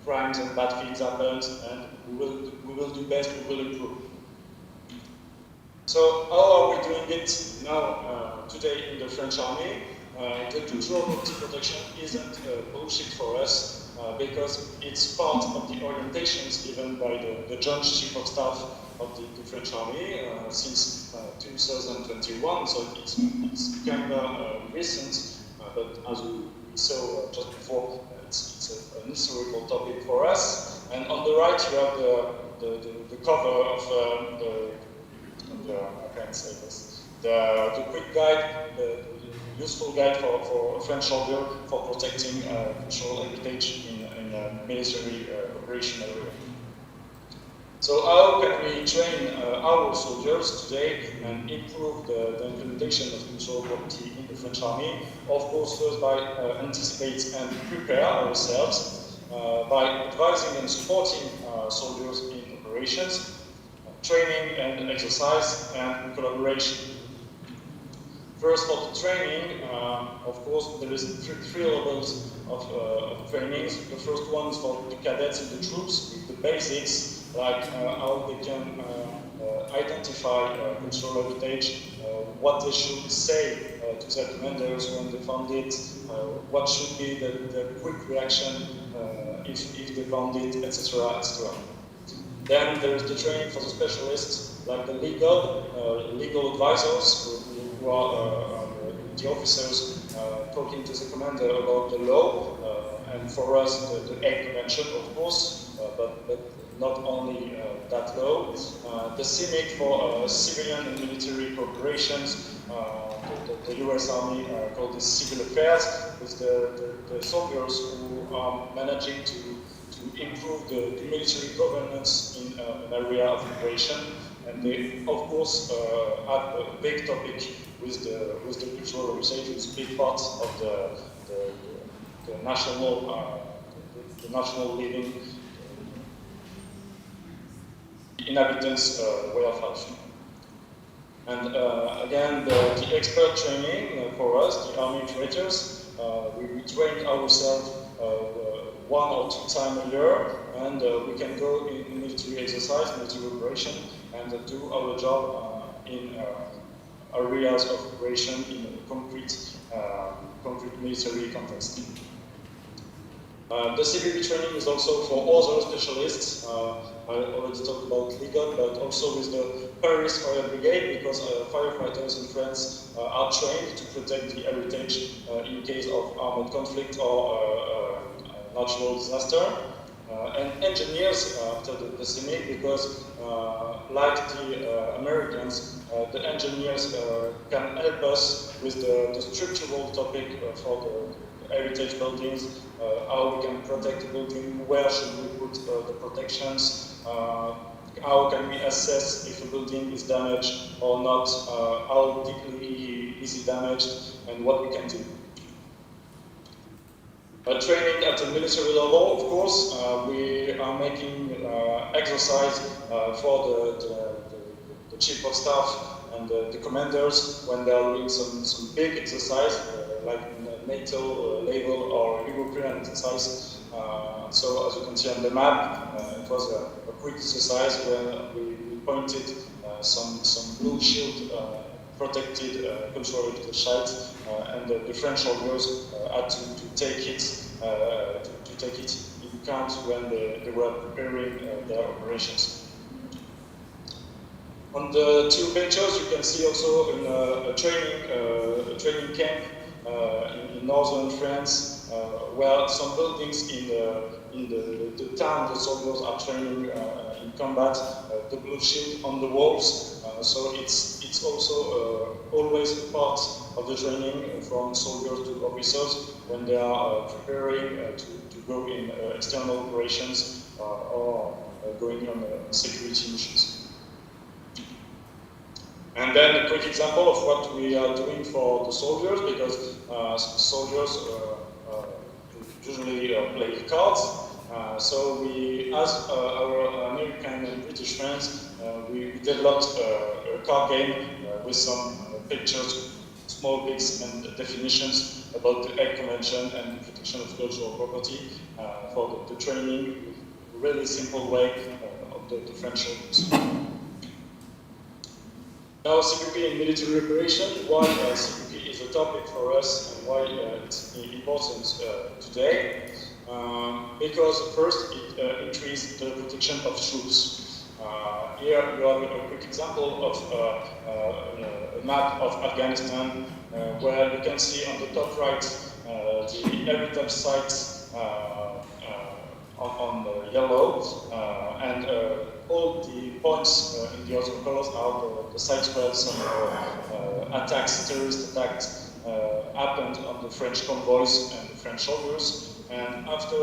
crimes and bad things happened, and we will do best, we will improve." So how are we doing it now today in the French army? The cultural property protection isn't bullshit for us. Because it's part of the orientations given by the Joint Chief of Staff of the French Army since 2021, so it's kind of recent, but as we saw just before, it's an historical topic for us. And on the right, you have the cover of I can't say this, the quick guide, the useful guide for a French soldier for protecting cultural heritage in a military operation area. So how can we train our soldiers today and improve the implementation of cultural property in the French army? Of course, first by anticipate and prepare ourselves, by advising and supporting soldiers in operations, training and exercise, and collaboration. First, for the training, of course, there is three levels of trainings. The first one is for the cadets in the troops, with the basics, like how they can identify cultural heritage, what they should say to their commanders when they found it, what should be the quick reaction if they found it, etc., etc. Then there is the training for the specialists, like the legal advisors, who are the officers talking to the commander about the law, and for us the Hague Convention, of course, but not only that law. The CIMIC for civilian and military corporations, the US Army called this civil affairs, with the soldiers who are managing to improve the military governance in an area of operation. And they, of course, have a big topic with the cultural heritage, which is a big part of the national living inhabitants' way of life. And again, the expert training for us, the army trainers, we train ourselves 1 or 2 times a year, and we can go in military exercise, military operation, and do our job in areas of operation in a concrete military context. The CBB training is also for other specialists. I already talked about legal, but also with the Paris Fire Brigade, because firefighters in France are trained to protect the heritage in case of armed conflict or natural disaster. And engineers after the CIMIC, because like the Americans, the engineers can help us with the structural topic for the heritage buildings, how we can protect the building, where should we put the protections, how can we assess if a building is damaged or not, how deeply is it damaged, and what we can do. Training at the military level, of course, we are making exercise for the chief of staff and the commanders when they are doing some big exercise, like NATO level or European exercise. So as you can see on the map, it was a quick exercise where we pointed some blue shield protected control sites, and the French soldiers had to take it in account when they were preparing their operations. On the two pictures, you can see also in a training camp in northern France, where some buildings in the town the soldiers are training in combat, the blue shield on the walls. So it's also always a part of the training from soldiers to officers when they are preparing to go in external operations or going on security missions. And then a quick example of what we are doing for the soldiers, because soldiers usually play cards. So we, as our American and British friends, we developed a card game with some pictures, small pics and definitions about the Hague Convention and the protection of cultural property for the training, really simple way of the French soldiers. Now, CPP in military operation, why CPP is a topic for us and why it's important today. Because first, it increases the protection of troops. Here you have a quick example of a map of Afghanistan, where you can see on the top right the heritage sites on the yellow, and all the points in the other colors are the sites where some attacks, terrorist attacks, happened on the French convoys and the French soldiers. And after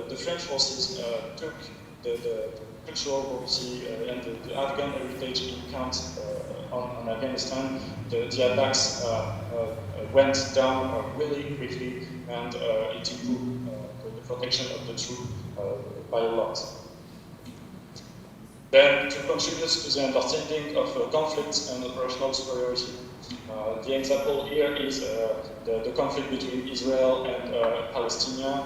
the French forces took the cultural property and the Afghan heritage in account on Afghanistan, the attacks went down really quickly, and it improved the protection of the troop by a lot. Then, to contribute to the understanding of conflicts and operational superiority. The example here is the conflict between Israel and Palestine.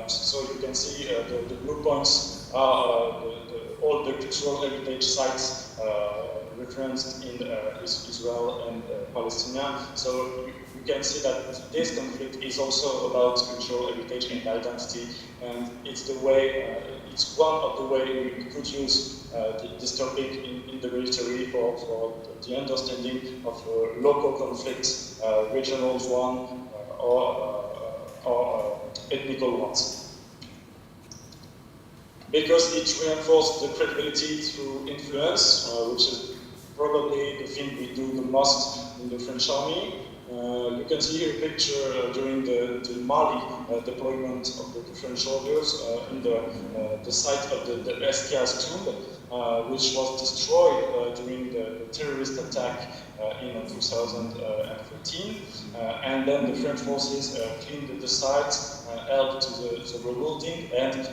So you can see the blue points are all the cultural heritage sites referenced in Israel and Palestine. So you can see that this conflict is also about cultural heritage and identity, and it's the way, it's one of the ways we could use this topic in the military for the understanding of local conflicts, regional ones, or ethnical ones. Because it reinforces the credibility through influence, which is probably the thing we do the most in the French army. You can see here a picture during the Mali deployment of the French soldiers in the site of the SKS tomb, which was destroyed during the terrorist attack in 2013. And then the French forces cleaned the site, helped to the rebuilding, and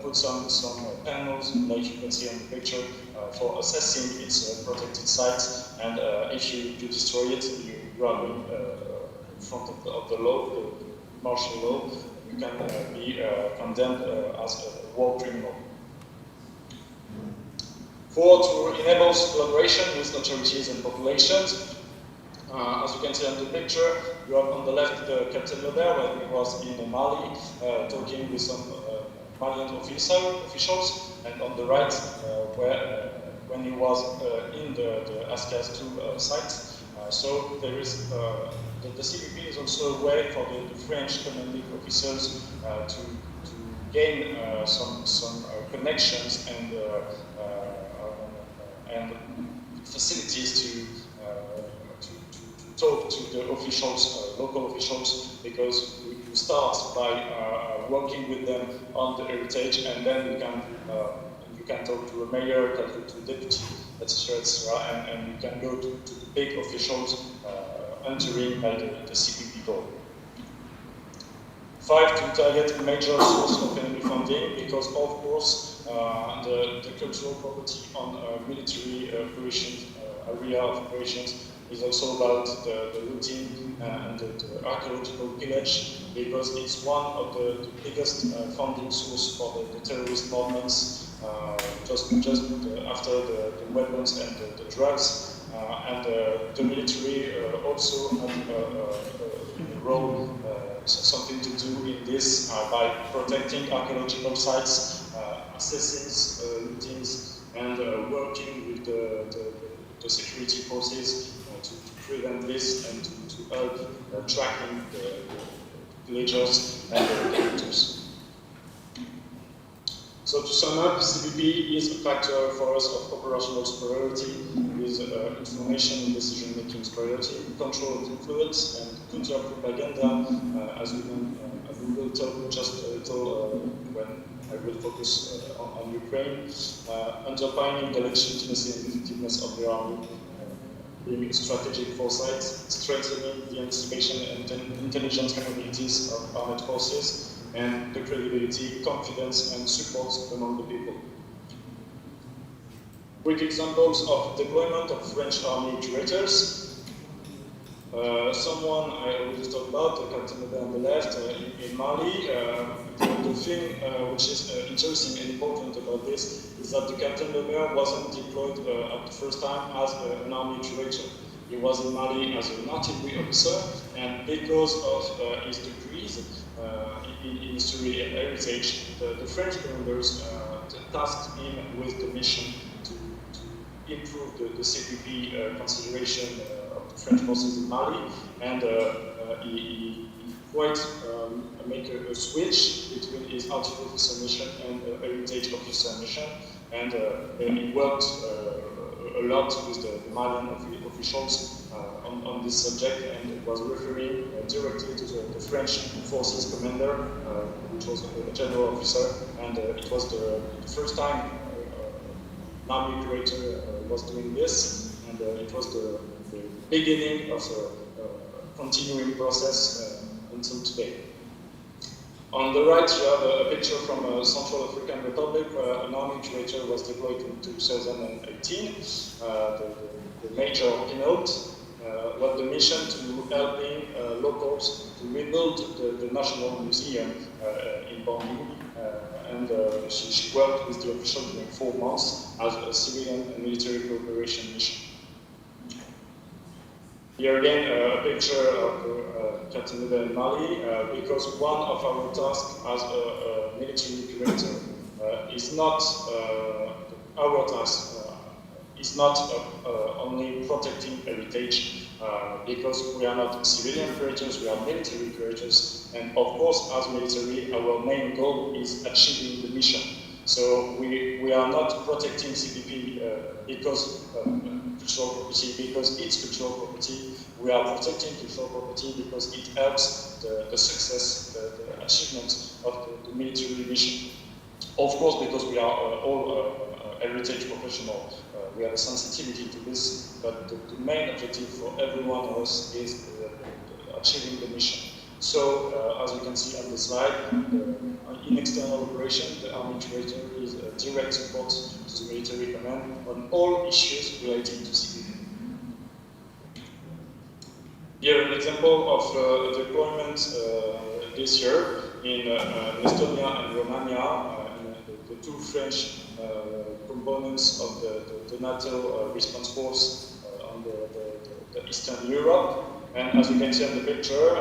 put some panels, like you can see on the picture, for assessing its protected sites. And if you destroy it, you are in front of the law, the martial law. You can be condemned as a war criminal. To enable collaboration with authorities and populations, as you can see on the picture, you have on the left Captain Lebert, when he was in Mali, talking with some Malian officials, and on the right, when he was in the Askas 2 site. So there is the CPP is also a way for the French commanding officers to gain some connections and facilities to talk to the officials, local officials, because we start by working with them on the heritage, and then you can talk to a mayor, talk to a deputy, etc., and you can go to the big officials entering by the CPP door. 5, to target a major source of enemy funding, because of course the cultural property on military operations, area of operations, is also about the looting and the archaeological pillage, because it's one of the biggest funding source for the terrorist movements, just after the weapons and the drugs. And the military also have a role, something to do in this by protecting archaeological sites, assessing lootings, and working with the security forces to prevent this and to help tracking the villagers and the looters. So to sum up, CBP is a factor for us of operational superiority, with information and decision-making superiority, control of influence, and counter-propaganda, as we will tell when I will focus on Ukraine, underpinning the legitimacy and effectiveness of the army, being strategic foresight, strengthening the anticipation and intelligence capabilities of armed forces, and the credibility, confidence, and support among the people. Quick examples of deployment of French army curators. Someone I already talked about, the captain on the left, in Mali. The thing which is interesting and important about this is that the captain wasn't deployed at the first time as an army curator. He was in Mali as an artillery officer, and because of his degrees in history and heritage, the French commanders tasked him with the mission to improve the CPP consideration of the French forces in Mali, and he quite make a switch between his artillery officer mission and heritage officer mission, and he worked a lot with the Malian officials on this subject, and was referring directly to the French forces commander, which was a general officer, and it was the first time an army curator was doing this, and it was the beginning of a continuing process until today. On the right, you have a picture from Central African Republic, where an army curator was deployed in 2018. The major keynote was the mission to helping locals to rebuild the National Museum in Bangui, and she worked with the officials during 4 months as a civilian and military cooperation mission. Here again, a picture of Captain in Mali, because one of our tasks as a military curator is not our task. Is not only protecting heritage, because we are not civilian curators, we are military curators, and of course, as military, our main goal is achieving the mission. So we are not protecting CPP because cultural property, because it's cultural property. We are protecting cultural property because it helps the success, the achievement of the military mission. Of course, because we are all heritage professionals, we have a sensitivity to this, but the main objective for every one of us is achieving the mission. So, as you can see on the slide, in external operation, the army curator is a direct support to the military command on all issues relating to CPP. Here, an example of deployment this year in Estonia and Romania, the two French components of the NATO response force on the Eastern Europe. And as you can see on the picture,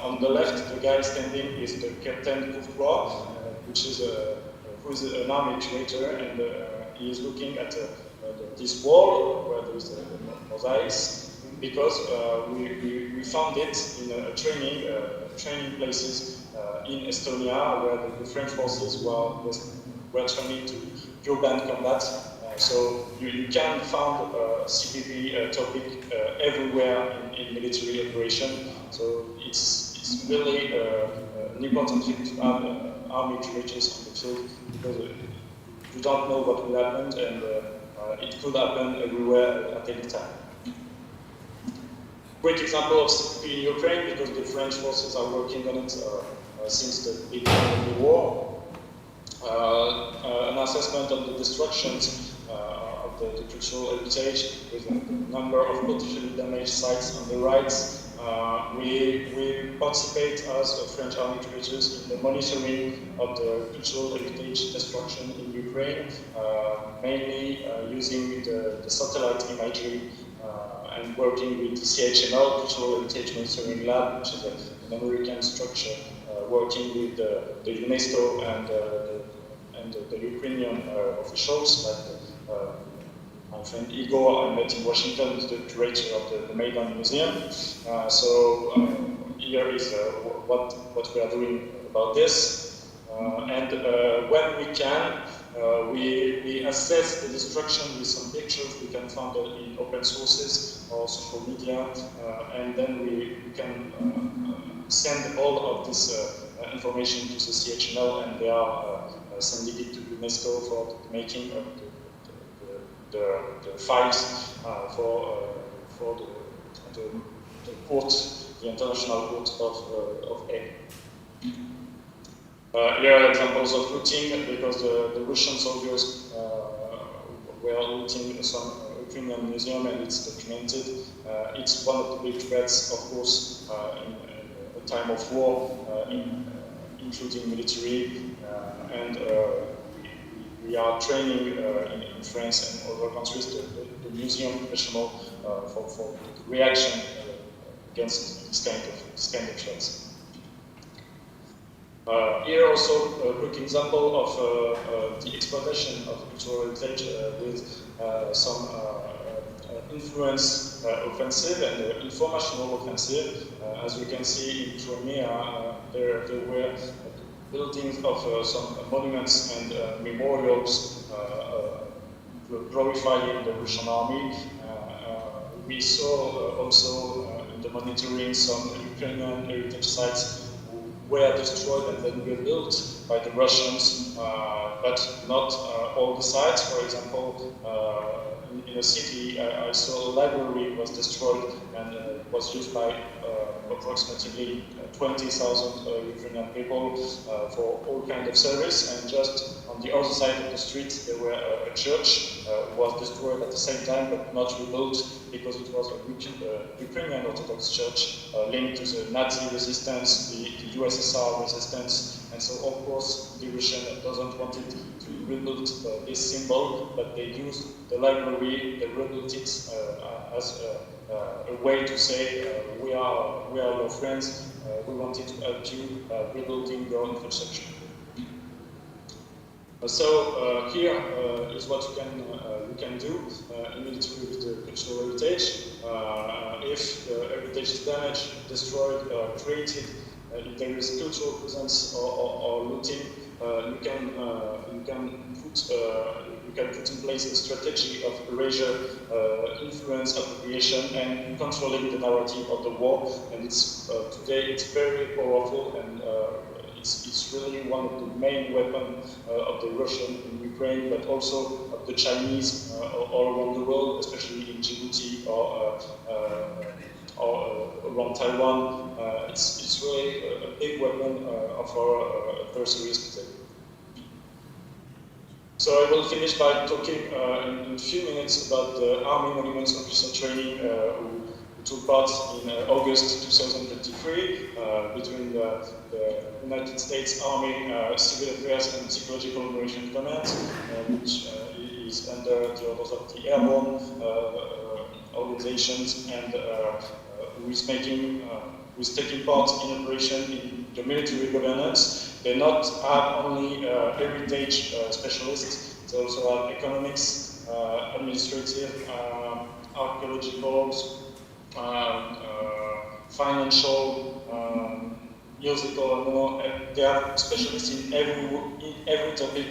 on the left, the guy standing is the Captain Courtois, which is who is an army curator, and he is looking at this wall where there is mosaics, because we found it in training places in Estonia, where the French forces were training to urban combat. So you can find CPP topic everywhere in military operation. So it's really an important thing to have army curators on the field, because you don't know what will happen, and it could happen everywhere at any time. Quick example of CPP in Ukraine, because the French forces are working on it since the beginning of the war. An assessment on the destructions of the cultural heritage with a number of potentially damaged sites on the right. We participate as French army creators in the monitoring of the cultural heritage destruction in Ukraine, mainly using the satellite imagery and working with the CHML, Cultural Heritage Monitoring Lab, which is an American structure working with the UNESCO and the Ukrainian officials, like my friend Igor I met in Washington, is the curator of the Maidan Museum. Here is what we are doing about this. And when we can, we assess the destruction with some pictures we can find in open sources or social media, and then we can send all of this information to the CHML, and they are sending it to UNESCO for the making of the files for the court, the International Court of Hague. Here are examples of looting, because the Russian soldiers were looting some Ukrainian museum, and it's documented. It's one of the big threats, of course, in a time of war, including military, and we are training in France and other countries the museum professional for reaction against this kind of threats. Here also a quick example of the exploitation of cultural heritage with some influence offensive and informational offensive. As you can see in Crimea, there were buildings of some monuments and memorials glorifying the Russian army. We saw also in the monitoring some Ukrainian heritage sites were destroyed and then rebuilt by the Russians, but not all the sites. For example, in a city, I saw a library was destroyed and was used by approximately 20,000 Ukrainian people for all kinds of service, and just on the other side of the street there were a church was destroyed at the same time but not rebuilt because it was a Ukrainian Orthodox church linked to the Nazi resistance, the USSR resistance, and so of course the Russian doesn't want it to rebuild this symbol, but they used the library, they rebuilt it as a way to say we are your friends, we wanted to help you rebuilding your infrastructure. So here is what you can do immediately with the cultural heritage. If the heritage is damaged, destroyed, created, if there is cultural presence or looting, you can put in place a strategy of erasure, influence, appropriation, and controlling the narrative of the war. And today it's very powerful, and it's really one of the main weapons of the Russian in Ukraine, but also of the Chinese all around the world, especially in Djibouti or around Taiwan. It's really a big weapon of our adversaries today. So I will finish by talking in a few minutes about the Army Monuments Officer Training who took part in August 2023 between the United States Army Civil Affairs and Psychological Operation Command, which is under the orders of the airborne organizations, and who is taking part in operation in the military governance. They not have only heritage specialists, they also have economics, administrative, archaeological, financial, musical, and more. They are specialists in every topic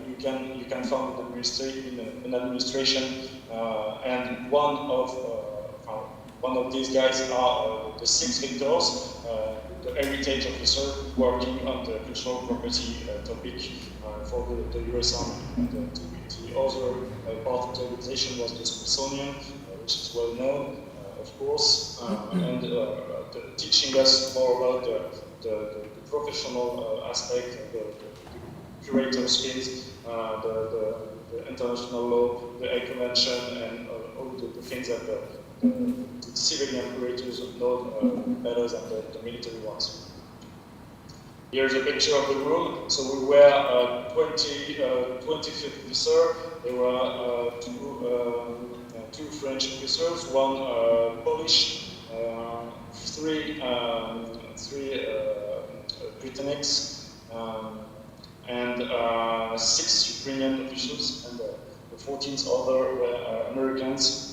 you can find in an administration, and one of these guys are the 6 victors, the heritage officer working on the cultural property topic for the US Army. And the other part of the organization was the Smithsonian, which is well known, of course, and teaching us more about the professional aspect, the curator skills, the international law, the Hague Convention, and all the things that the civilian curators know better than the military ones. Here's a picture of the room. So we were 20 officers. There were two French officers, one Polish, three Britannics, and 6 Ukrainian officials, and the 14th other were Americans.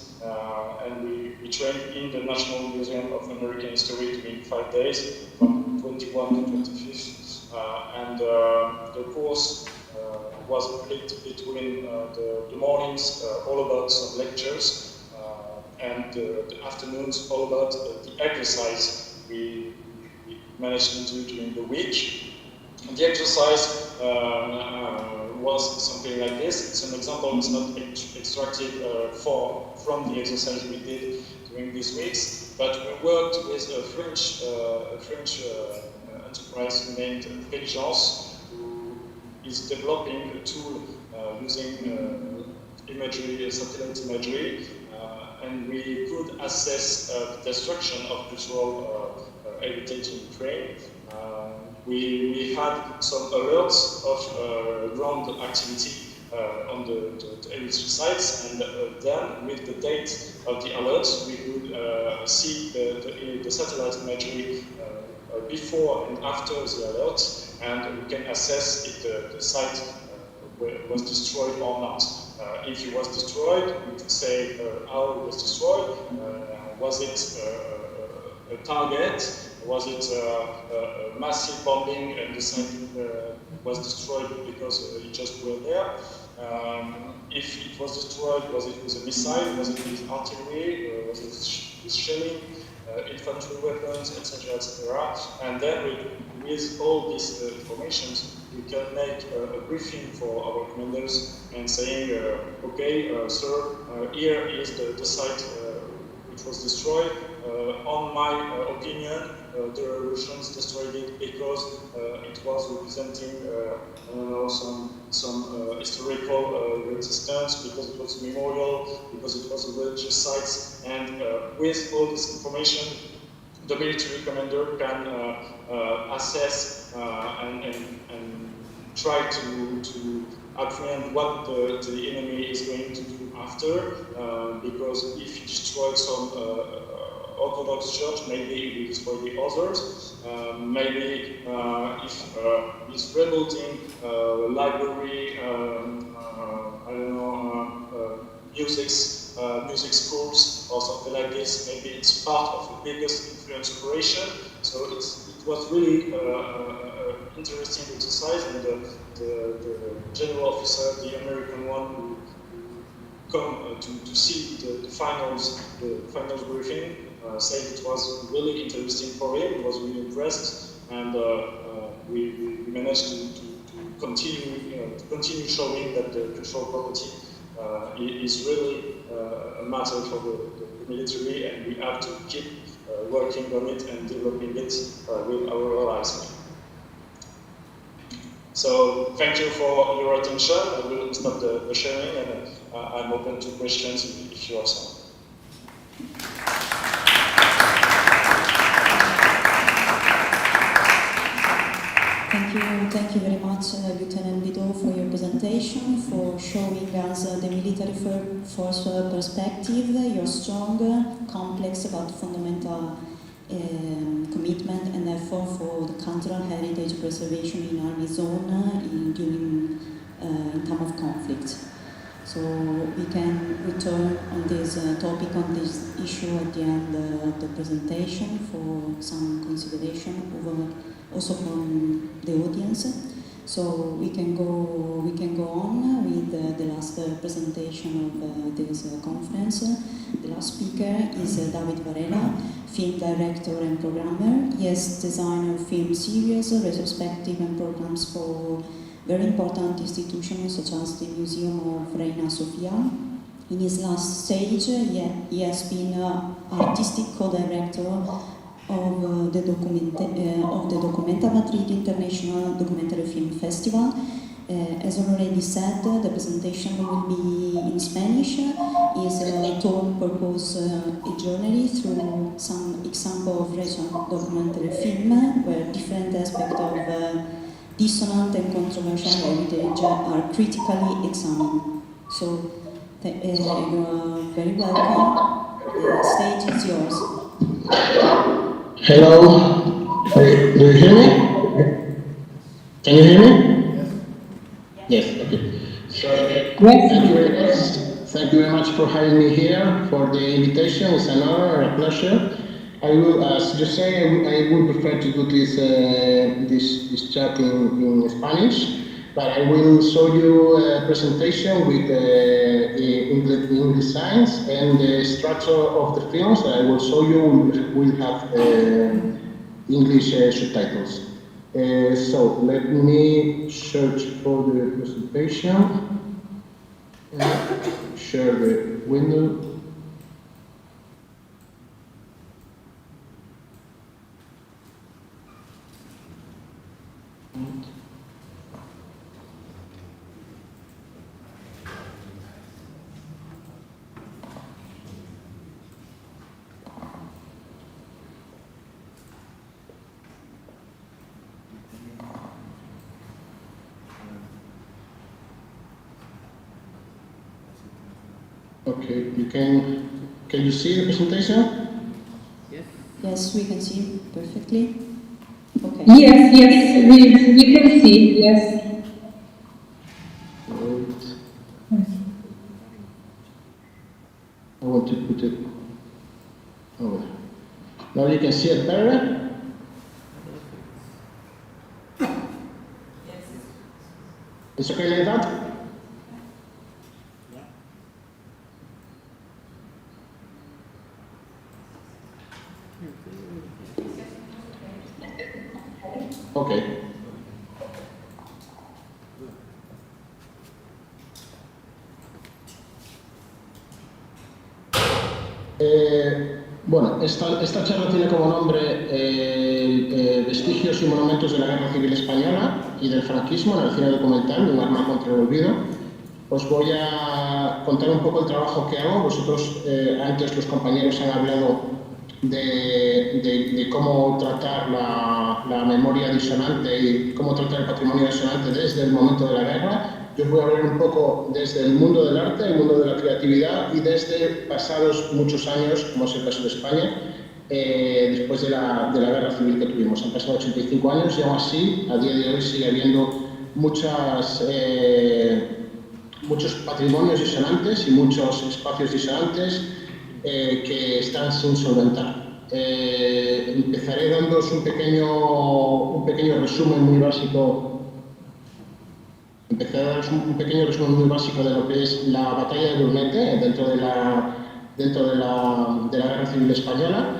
And we trained in the National Museum of American History during 5 days, from 21 to 25th. And the course was split between the mornings, all about some lectures, and the afternoons, all about the exercise we managed to do during the week. And the exercise was something like this. It's an example, it's not extracted from the exercise we did during these weeks, but we worked with a French enterprise named Intelligence, who is developing a tool using imagery, satellite imagery, and we could assess the destruction of cultural heritage in Ukraine. We had some alerts of ground activity on the heritage sites, and then with the date of the alerts, we could see the satellite imagery before and after the alerts, and we can assess if the site was destroyed or not. If it was destroyed, we could say how it was destroyed. Was it a target? Was it a massive bombing and the site was destroyed because it just were there? If it was destroyed, was it with a missile? Was it with artillery? Was it with shelling? Infantry weapons, etc., etc. And then with all these information, we can make a briefing for our commanders and saying, okay, sir, here is the site which was destroyed. On my opinion, the Russians destroyed it because it was representing, I don't know, some historical resistance, because it was memorial, because it was a religious site, and with all this information, the military commander can assess and try to apprehend what the enemy is going to do after, because if he destroyed some Orthodox church, maybe he will destroy the others. Maybe if he's rebuilding library, I don't know, music schools or something like this, maybe it's part of the biggest influence operation. So it was really interesting exercise, and the general officer, the American one, who come to see the finals briefing, said it was really interesting for him. He was really impressed, and we managed to continue showing that the cultural property is really a matter for the military, and we have to keep working on it and developing it with our allies. So thank you for your attention. I will stop the sharing, and I'm open to questions if you have some. Thank you very much, Lieutenant Bidot, for your presentation, for showing us the military force perspective, your strong, complex but fundamental commitment and effort for the cultural heritage preservation in Army zone during time of conflict. So we can return on this topic, on this issue at the end of the presentation for some consideration also from the audience. So we can go on with the last presentation of this conference. The last speaker is David Varela, film director and programmer. He has designed film series, retrospective and programs for very important institutions such as the Museum of Reina Sofia. In his last stage, he has been artistic co-director of the Documenta Madrid International Documentary Film Festival. As already said, the presentation will be in Spanish. Is a told purpose a journey through some example of recent documentary film where different aspects of dissonant and controversial heritage are critically examined. So, you're very welcome. The stage is yours. Hello. Do you hear me? Can you hear me? Yes, okay. So, thank you very much for having me here, for the invitation. It's an honor and a pleasure. I will, as you say, I would prefer to do this chat in Spanish, but I will show you a presentation with English signs, and the structure of the films that I will show you will have English subtitles. So let me search for the presentation and share the window. Okay, can you see the presentation? Yes, we can see perfectly. Okay. Yes, we can see, yes. Right. I want to put it over. Now you can see it better? It's okay like that? Okay. Bueno, esta charla tiene como nombre Vestigios y monumentos de la Guerra Civil Española y del franquismo en el cine documental, un arma contra el olvido. Os voy a contar un poco el trabajo que hago. Vosotros, antes los compañeros han hablado de cómo tratar la memoria disonante y cómo tratar el patrimonio disonante desde el momento de la guerra. Yo os voy a hablar un poco desde el mundo del arte, el mundo de la creatividad y desde pasados muchos años, como es el caso de España, después de la guerra civil que tuvimos. Han pasado 85 años y aún así, a día de hoy, sigue habiendo muchos patrimonios disonantes y muchos espacios disonantes que están sin solventar. Empezaré dándoos un pequeño resumen muy básico. Empezaré a daros un pequeño resumen muy básico de lo que es la batalla de Brunete dentro de la Guerra Civil Española,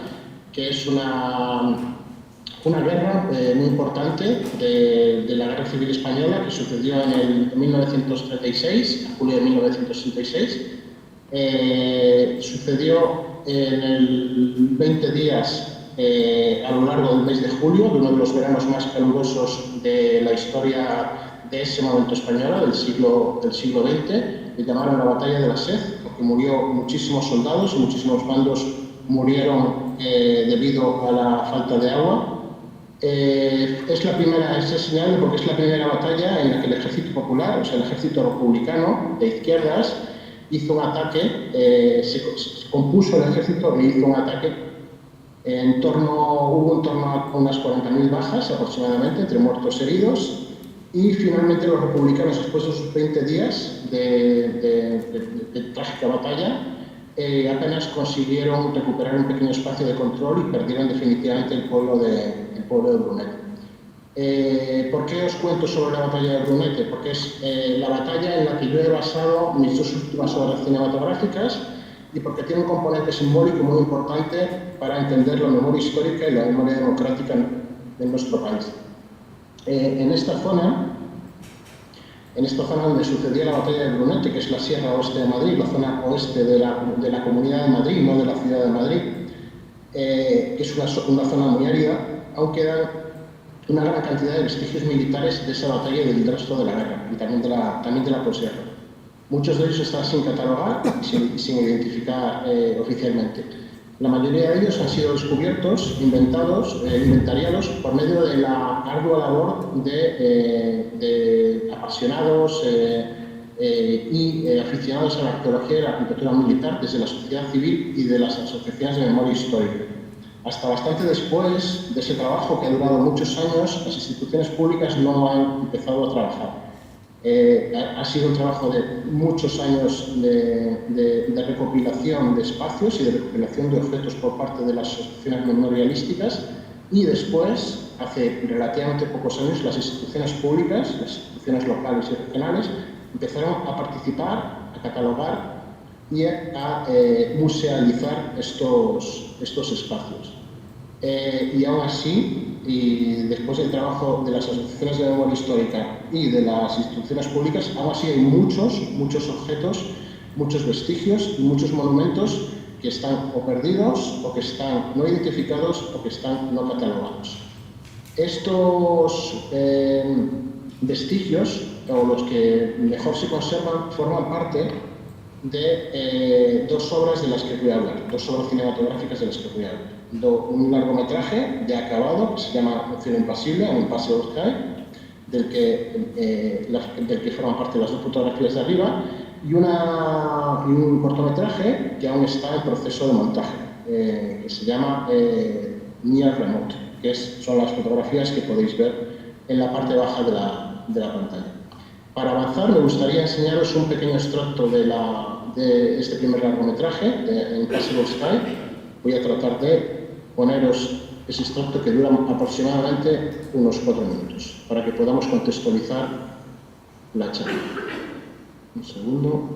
que es una guerra muy importante de la Guerra Civil Española que sucedió en 1936, a julio de 1966. Sucedió en el 20 días a lo largo del mes de julio, de uno de los veranos más calurosos de la historia de ese momento española, del siglo XX. Le llamaron la batalla de la sed, porque murió muchísimos soldados y muchísimos bandos murieron debido a la falta de agua. Es señalable porque es la primera batalla en la que el ejército popular, o sea, el ejército republicano de izquierdas, hizo un ataque, se compuso el ejército e hizo un ataque. Hubo en torno a unas 40.000 bajas aproximadamente, entre muertos y heridos, y finalmente los republicanos, después de sus 20 días de trágica batalla, apenas consiguieron recuperar un pequeño espacio de control y perdieron definitivamente el pueblo de Brunete. ¿Por qué os cuento sobre la batalla de Brunete? Porque es la batalla en la que yo he basado mis dos últimas obras cinematográficas y porque tiene un componente simbólico muy importante para entender la memoria histórica y la memoria democrática en nuestro país. En esta zona donde sucedía la batalla de Brunete, que es la Sierra Oeste de Madrid, la zona oeste de la Comunidad de Madrid, no de la ciudad de Madrid, que es una zona muy árida, aún quedan una gran cantidad de vestigios militares de esa batalla y del resto de la guerra, y también de la posguerra. Muchos de ellos están sin catalogar y sin identificar oficialmente. La mayoría de ellos han sido descubiertos, inventariados por medio de la ardua labor de apasionados y aficionados a la arqueología y la arquitectura militar desde la sociedad civil y de las asociaciones de memoria histórica. Hasta bastante después de ese trabajo, que ha durado muchos años, las instituciones públicas no han empezado a trabajar. Ha sido un trabajo de muchos años de recopilación de espacios y de recopilación de objetos por parte de las asociaciones memorialísticas, y después, hace relativamente pocos años, las instituciones públicas, las instituciones locales y regionales, empezaron a participar, a catalogar y a musealizar estos espacios. Y aún así, y después del trabajo de las asociaciones de memoria histórica y de las instituciones públicas, aún así hay muchos objetos, muchos vestigios y muchos monumentos que están o perdidos, o que están no identificados, o que están no catalogados. Estos vestigios, o los que mejor se conservan, forman parte de dos obras de las que voy a hablar, dos obras cinematográficas de las que voy a hablar. Un largometraje ya acabado que se llama Un cielo impasible, un Impossible Sky, del que forman parte las dos fotografías de arriba, y un cortometraje que aún está en proceso de montaje, que se llama Near Remote, que son las fotografías que podéis ver en la parte baja de la pantalla. Para avanzar, me gustaría enseñaros un pequeño extracto de este primer largometraje, de Impossible Sky. Voy a tratar de poneros ese extracto, que dura aproximadamente unos 4 minutos, para que podamos contextualizar la charla. Un segundo.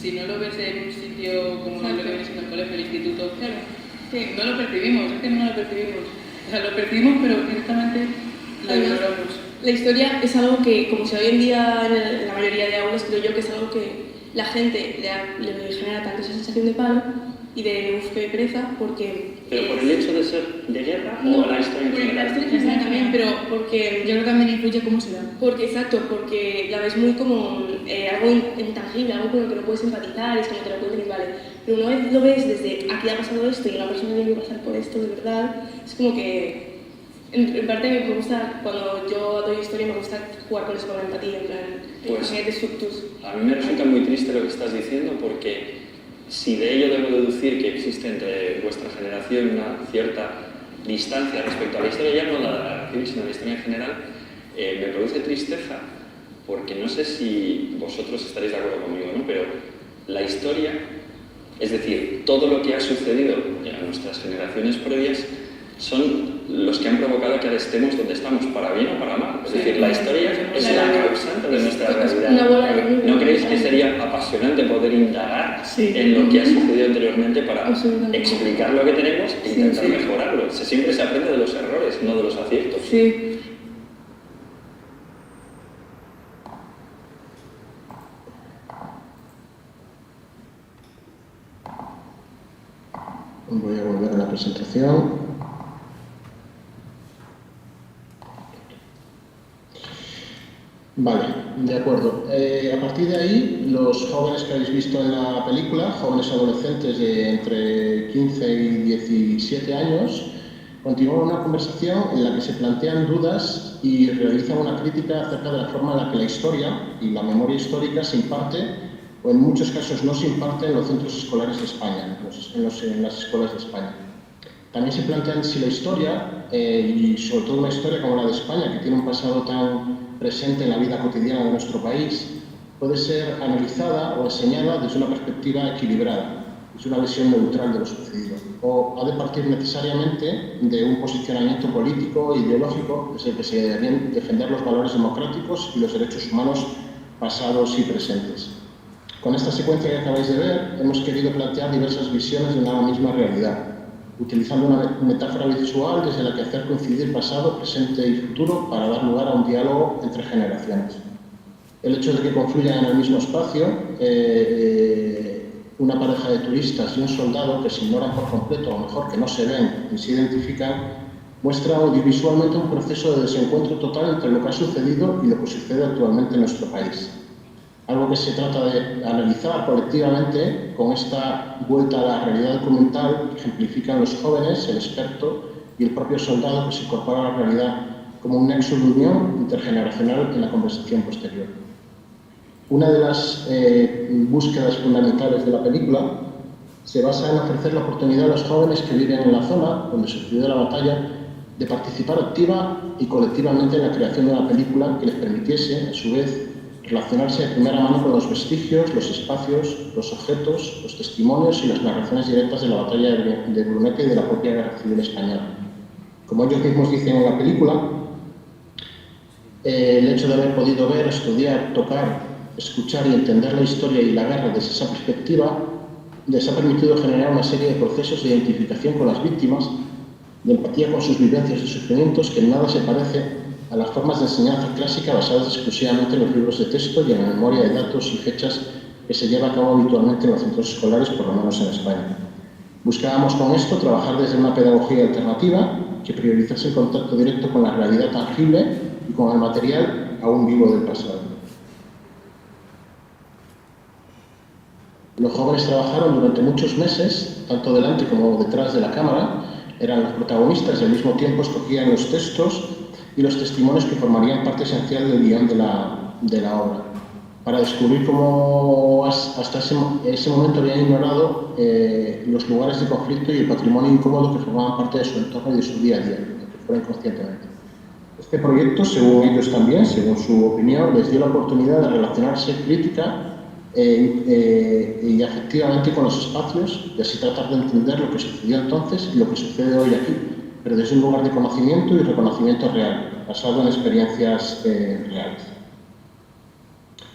Si no lo ves en un sitio como lo que ves en el colegio, el instituto, claro, sí, no lo percibimos, es que no lo percibimos. O sea, lo percibimos, pero directamente lo ignoramos. La historia es algo que, como se ve hoy en día en la mayoría de aulas, creo yo que es algo que la gente le genera tanto esa sensación de palo, y de uf, qué pereza, porque... ¿Pero por el hecho de ser de guerra no, o la historia en por la general? historia en general también, pero porque... Yo creo que también influye cómo se da. Porque, exacto, porque la ves muy como algo intangible, algo con lo que no puedes empatizar, es como te lo cuentan y vale. Pero una vez lo ves desde aquí ha pasado esto y una persona tiene que pasar por esto de verdad, es como que... En parte me gusta, cuando yo doy historia, me gusta jugar con eso, con la empatía, en plan, Pues, tus... a mí me resulta muy triste lo que estás diciendo, porque si de ello debo deducir que existe entre vuestra generación una cierta distancia respecto a la historia, ya no la de la guerra civil, sino la historia en general, me produce tristeza, porque no sé si vosotros estaréis de acuerdo conmigo, ¿no? Pero la historia, es decir, todo lo que ha sucedido en nuestras generaciones previas, son los que han provocado que ahora estemos donde estamos, para bien o para mal. Es decir, la historia es la causante de nuestra realidad. ¿No creéis que sería apasionante poder indagar en lo que ha sucedido anteriormente para explicar lo que tenemos e intentar mejorarlo? Siempre se aprende de los errores, no de los aciertos. Sí. Voy a volver a la presentación. Vale, de acuerdo. A partir de ahí, los jóvenes que habéis visto en la película, jóvenes adolescentes de entre 15 y 17 años, continúan una conversación en la que se plantean dudas y realizan una crítica acerca de la forma en la que la historia y la memoria histórica se imparte, o en muchos casos no se imparte, en los centros escolares de España, en las escuelas de España. También se plantean si la historia, y sobre todo una historia como la de España, que tiene un pasado tan presente en la vida cotidiana de nuestro país, puede ser analizada o enseñada desde una perspectiva equilibrada, desde una visión neutral de lo sucedido, o ha de partir necesariamente de un posicionamiento político e ideológico desde el que se deben defender los valores democráticos y los derechos humanos pasados y presentes. Con esta secuencia que acabáis de ver, hemos querido plantear diversas visiones de una misma realidad, utilizando una metáfora visual desde la que hacer coincidir pasado, presente y futuro para dar lugar a un diálogo entre generaciones. El hecho de que confluyan en el mismo espacio una pareja de turistas y un soldado que se ignoran por completo, o mejor, que no se ven ni se identifican, muestra audiovisualmente un proceso de desencuentro total entre lo que ha sucedido y lo que sucede actualmente en nuestro país. Algo que se trata de analizar colectivamente con esta vuelta a la realidad documental que ejemplifican los jóvenes, el experto y el propio soldado que se incorpora a la realidad como un nexo de unión intergeneracional en la conversación posterior. Una de las búsquedas fundamentales de la película se basa en ofrecer la oportunidad a los jóvenes que viven en la zona donde sucedió la batalla de participar activa y colectivamente en la creación de una película que les permitiese, a su vez, relacionarse de primera mano con los vestigios, los espacios, los objetos, los testimonios y las narraciones directas de la batalla de Brunete y de la propia Guerra Civil Española. Como ellos mismos dicen en la película, el hecho de haber podido ver, estudiar, tocar, escuchar y entender la historia y la guerra desde esa perspectiva les ha permitido generar una serie de procesos de identificación con las víctimas, de empatía con sus vivencias y sufrimientos que en nada se parece a las formas de enseñanza clásica basadas exclusivamente en los libros de texto y en la memoria de datos y fechas que se lleva a cabo habitualmente en los centros escolares, por lo menos en España. Buscábamos con esto trabajar desde una pedagogía alternativa que priorizase el contacto directo con la realidad tangible y con el material aún vivo del pasado. Los jóvenes trabajaron durante muchos meses, tanto delante como detrás de la cámara, eran los protagonistas y al mismo tiempo escogían los textos y los testimonios que formarían parte esencial del guión de la obra, para descubrir cómo hasta ese momento habían ignorado los lugares de conflicto y el patrimonio incómodo que formaban parte de su entorno y de su día a día, aunque fuera inconscientemente. Este proyecto, según ellos también, según su opinión, les dio la oportunidad de relacionarse crítica y afectivamente con los espacios y así tratar de entender lo que sucedió entonces y lo que sucede hoy aquí, pero desde un lugar de conocimiento y reconocimiento real, basado en experiencias reales.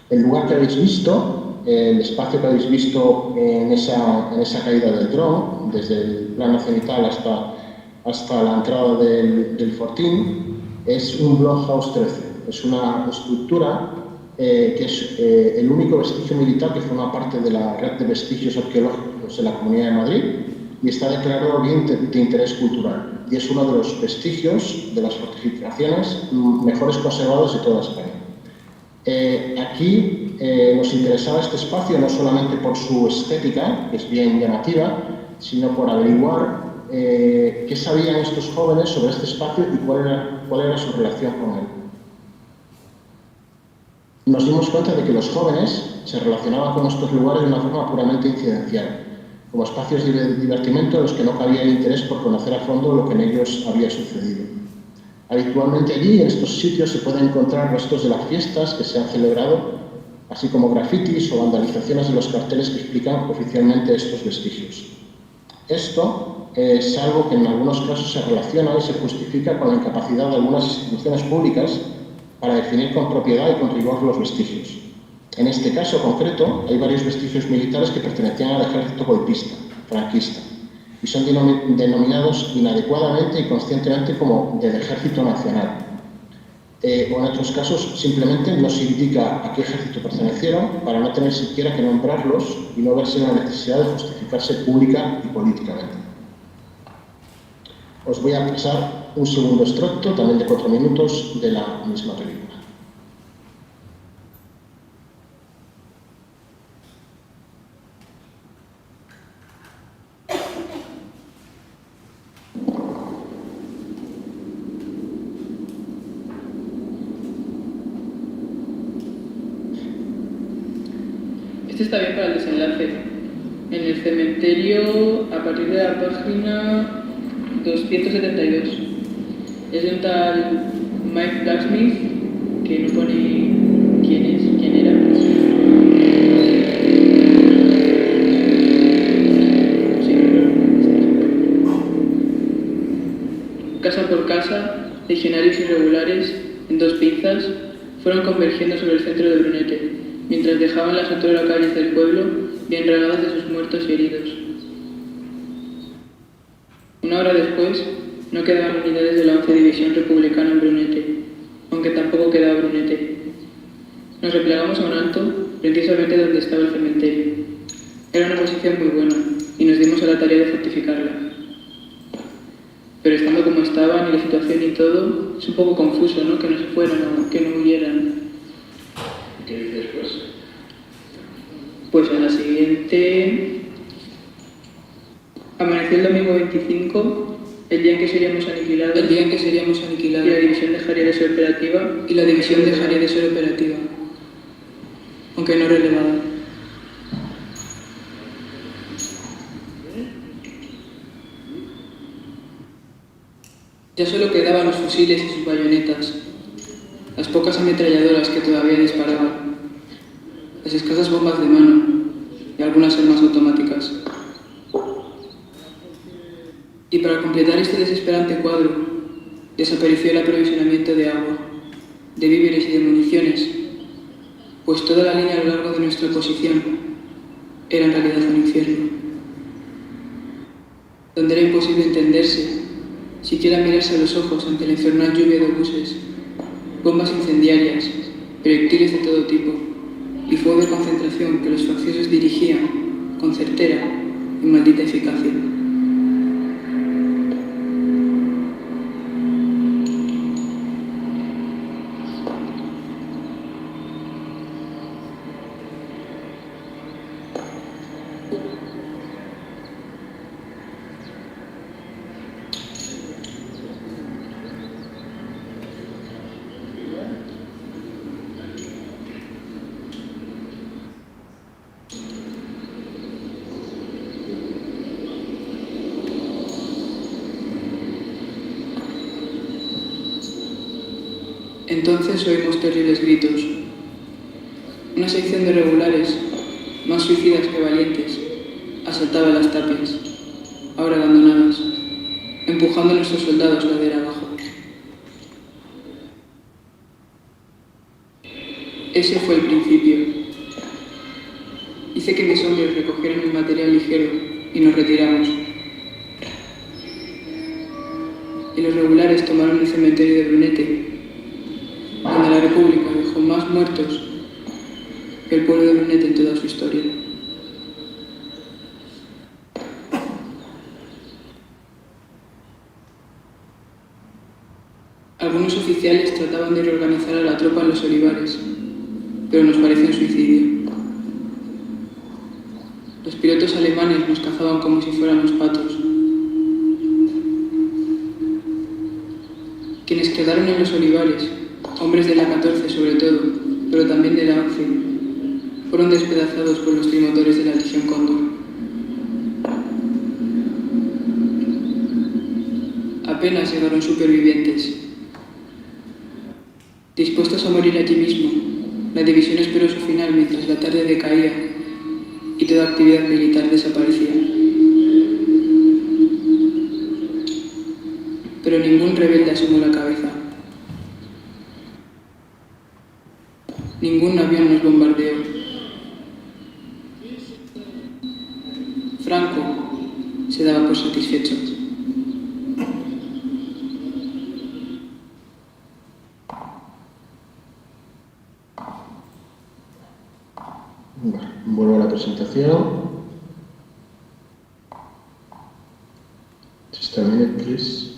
El lugar que habéis visto, el espacio que habéis visto en esa caída del dron, desde el plano cenital hasta la entrada del fortín, es un blockhouse 13. Es una estructura que es el único vestigio militar que forma parte de la red de vestigios arqueológicos de la Comunidad de Madrid y está declarado bien de interés cultural. Y es uno de los vestigios de las fortificaciones mejores conservados de toda España. Aquí nos interesaba este espacio no solamente por su estética, que es bien llamativa, sino por averiguar qué sabían estos jóvenes sobre este espacio y cuál era su relación con él. Nos dimos cuenta de que los jóvenes se relacionaban con estos lugares de una forma puramente incidencial, como espacios de divertimento en los que no cabía interés por conocer a fondo lo que en ellos había sucedido. Habitualmente allí, en estos sitios, se pueden encontrar restos de las fiestas que se han celebrado, así como grafitis o vandalizaciones de los carteles que explican oficialmente estos vestigios. Esto es algo que en algunos casos se relaciona y se justifica con la incapacidad de algunas instituciones públicas para definir con propiedad y con rigor los vestigios. En este caso concreto, hay varios vestigios militares que pertenecían al ejército golpista, franquista, y son denominados inadecuadamente y conscientemente como del Ejército Nacional. O en otros casos, simplemente no se indica a qué ejército pertenecieron para no tener siquiera que nombrarlos y no verse la necesidad de justificarse pública y políticamente. Os voy a pasar un segundo extracto, también de 4 minutos, de la misma película. Este está bien para el desenlace. En el cementerio, a partir de la página 272. Es de un tal Mike Blacksmith, que no pone quién era. Sí, casa por casa, legionarios irregulares, en 2 pinzas, fueron convergiendo sobre el centro de Brunete, mientras dejaban las otras calles del pueblo bien regadas de sus muertos y heridos. Una hora después, no quedaban unidades de la 11 División Republicana en Brunete, aunque tampoco quedaba Brunete. Nos replegamos a un alto, precisamente donde estaba el cementerio. Era una posición muy buena, y nos dimos a la tarea de fortificarla. Pero estando como estaban, y la situación y todo, es un poco confuso, ¿no?, que no se fueran o que no huyeran. ¿Qué dices, pues? Pues en la siguiente... Amaneció el domingo 25, el día en que seríamos aniquilados. Y la división dejaría de ser operativa. Aunque no relevada. Ya solo quedaban los fusiles y sus bayonetas, las pocas ametralladoras que todavía disparaban, las escasas bombas de mano y algunas armas automáticas. Y para completar este desesperante cuadro, desapareció el aprovisionamiento de agua, de víveres y de municiones, pues toda la línea a lo largo de nuestra posición era en realidad un infierno, donde era imposible entenderse, siquiera mirarse a los ojos ante la infernal lluvia de obuses, bombas incendiarias, proyectiles de todo tipo y fuego de concentración que los facciosos dirigían con certera y maldita eficacia. Entonces oímos terribles gritos. Una sección de regulares, más suicidas que valientes, asaltaba las tapias, ahora abandonadas, empujando a nuestros soldados ladera abajo. Ese fue el principio. Hice que mis hombres recogieran el material ligero y nos retiramos. Y los regulares tomaron el cementerio de Brunete, donde la República dejó más muertos el pueblo de Brunete en toda su historia. Algunos oficiales trataban de reorganizar a la tropa en los olivares, pero nos parecía un suicidio. Los pilotos alemanes nos cazaban como si fuéramos patos. Quienes quedaron en los olivares, hombres de la 14 sobre todo, pero también de la 11, fueron despedazados por los trimotores de la Legión Cóndor. Apenas llegaron supervivientes. Dispuestos a morir allí mismo, la división esperó su final mientras la tarde decaía y toda actividad militar desaparecía. Pero ningún rebelde asomó la cabeza. Ningún avión nos bombardeó. Franco se daba por satisfecho. Vuelvo a la presentación. Just a minute, please.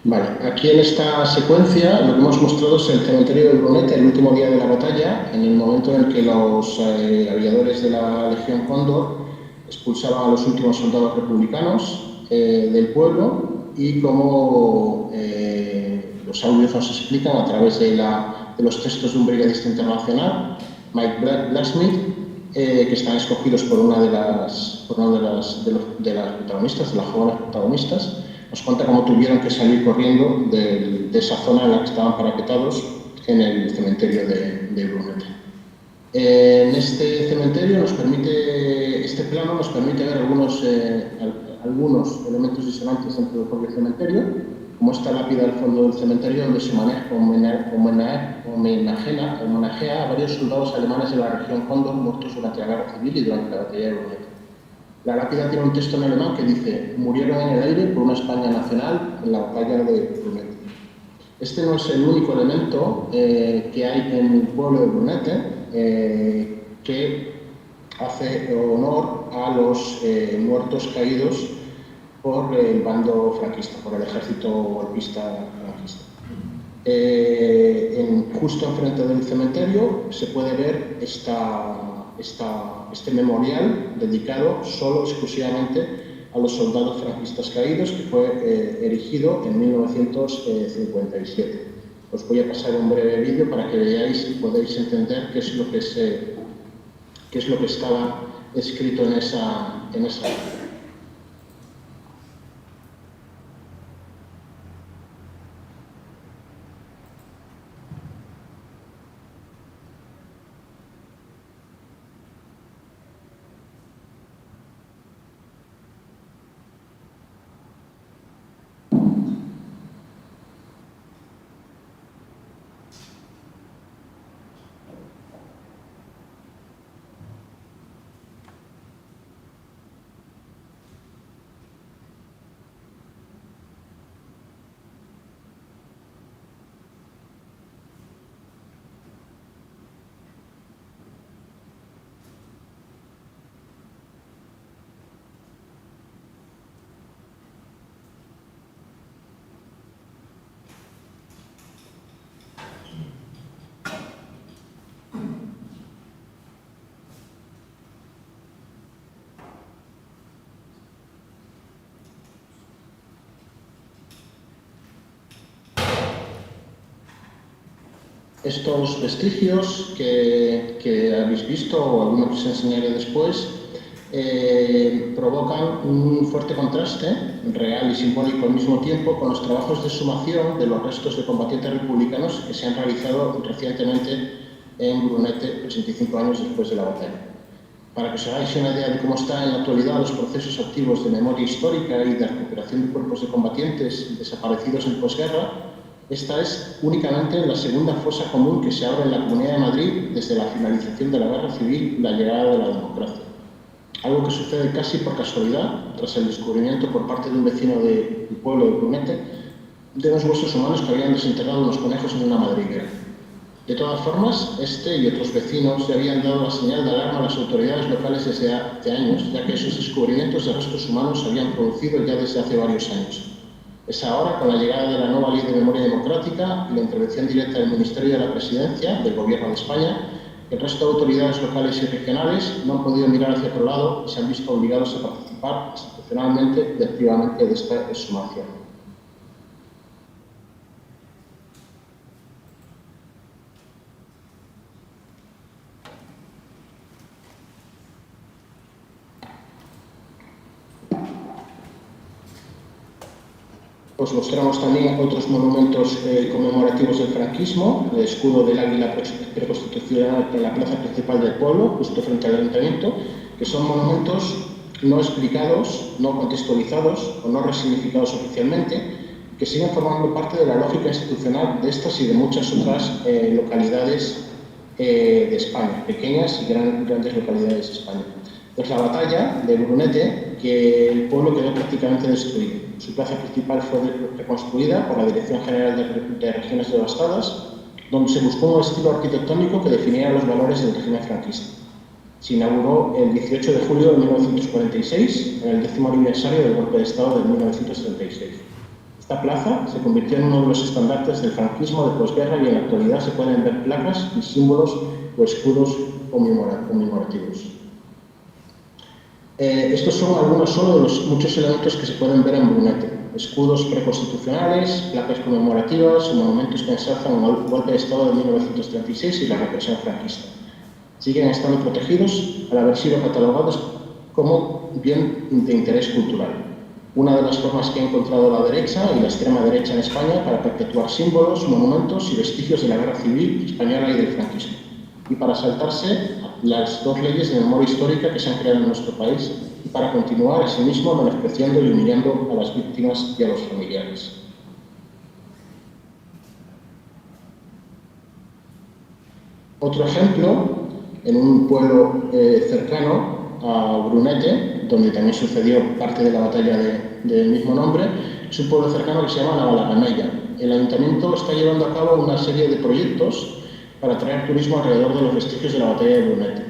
Vale, aquí en esta secuencia lo que hemos mostrado es el cementerio de Brunete, el último día de la batalla, en el momento en el que los aviadores de la Legión Cóndor expulsaban a los últimos soldados republicanos del pueblo, y cómo los audios nos explican a través de los textos de un brigadista internacional, Mike Blacksmith, que están escogidos por una de las protagonistas, de las jóvenes protagonistas. Nos cuenta cómo tuvieron que salir corriendo de esa zona en la que estaban parapetados en el cementerio de Brunete. En este cementerio este plano nos permite ver algunos elementos disonantes dentro del propio cementerio, como esta lápida al fondo del cementerio donde se homenajea a varios soldados alemanes de la región Cóndor muertos durante la Guerra Civil y durante la batalla de Brunete. La lápida tiene un texto en alemán que dice: murieron en el aire por una España nacional en la batalla de Brunete. Este no es el único elemento que hay en el pueblo de Brunete que hace honor a los muertos caídos por el bando franquista, por el ejército golpista franquista. Justo enfrente del cementerio se puede ver este memorial dedicado solo exclusivamente a los soldados franquistas caídos, que fue erigido en 1957. Os voy a pasar un breve vídeo para que veáis y podáis entender qué es lo que estaba escrito en esa Estos vestigios que habéis visto, o algunos que os enseñaré después, provocan un fuerte contraste, real y simbólico al mismo tiempo, con los trabajos de exhumación de los restos de combatientes republicanos que se han realizado recientemente en Brunete, 85 años después de la batalla. Para que os hagáis una idea de cómo están en la actualidad los procesos activos de memoria histórica y de recuperación de cuerpos de combatientes desaparecidos en posguerra, esta es únicamente la segunda fosa común que se abre en la Comunidad de Madrid desde la finalización de la Guerra Civil y la llegada de la democracia. Algo que sucede casi por casualidad, tras el descubrimiento por parte de un vecino del pueblo de Brunete de unos huesos humanos que habían desenterrado unos conejos en una madriguera. De todas formas, este y otros vecinos ya habían dado la señal de alarma a las autoridades locales desde hace años, ya que esos descubrimientos de restos humanos se habían producido ya desde hace varios años. Es ahora, con la llegada de la nueva Ley de Memoria Democrática y la intervención directa del Ministerio de la Presidencia, del Gobierno de España, que el resto de autoridades locales y regionales no han podido mirar hacia otro lado y se han visto obligados a participar institucionalmente y activamente de esta exhumación. Os mostramos también otros monumentos conmemorativos del franquismo, el escudo del águila preconstitucional en la plaza principal del pueblo, justo frente al ayuntamiento, que son monumentos no explicados, no contextualizados o no resignificados oficialmente, que siguen formando parte de la lógica institucional de estas y de muchas otras localidades de España, pequeñas y grandes localidades de España. Tras la batalla de Brunete, que el pueblo quedó prácticamente destruido. Su plaza principal fue reconstruida por la Dirección General de Regiones Devastadas, donde se buscó un estilo arquitectónico que definiera los valores del régimen franquista. Se inauguró el 18 de julio de 1946, en el 10º aniversario del golpe de Estado de 1936. Esta plaza se convirtió en uno de los estandartes del franquismo de posguerra y en la actualidad se pueden ver placas y símbolos o escudos conmemorativos. Estos son algunos solo de los muchos elementos que se pueden ver en Brunete. Escudos preconstitucionales, placas conmemorativas o monumentos que ensalzan el golpe de Estado de 1936 y la represión franquista. Siguen estando protegidos al haber sido catalogados como bien de interés cultural. Una de las formas que ha encontrado la derecha y la extrema derecha en España para perpetuar símbolos, monumentos y vestigios de la guerra civil española y del franquismo. Y para saltarse las dos leyes de memoria histórica que se han creado en nuestro país y para continuar asimismo menospreciando y humillando a las víctimas y a los familiares. Otro ejemplo, en un pueblo cercano a Brunete, donde también sucedió parte de la batalla del mismo nombre, es un pueblo cercano que se llama Navalagamella. El ayuntamiento está llevando a cabo una serie de proyectos para atraer turismo alrededor de los vestigios de la batalla de Brunete.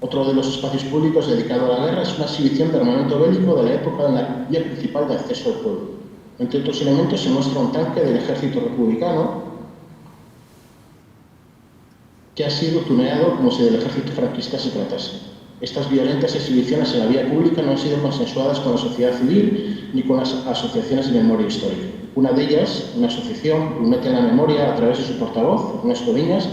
Otro de los espacios públicos dedicado a la guerra es una exhibición de armamento bélico de la época en la vía principal de acceso al pueblo. Entre otros elementos se muestra un tanque del ejército republicano que ha sido tuneado como si del ejército franquista se tratase. Estas violentas exhibiciones en la vía pública no han sido consensuadas con la sociedad civil ni con las asociaciones de memoria histórica. Una de ellas, una asociación, Brunete en la Memoria, a través de su portavoz, Ernesto Viñas,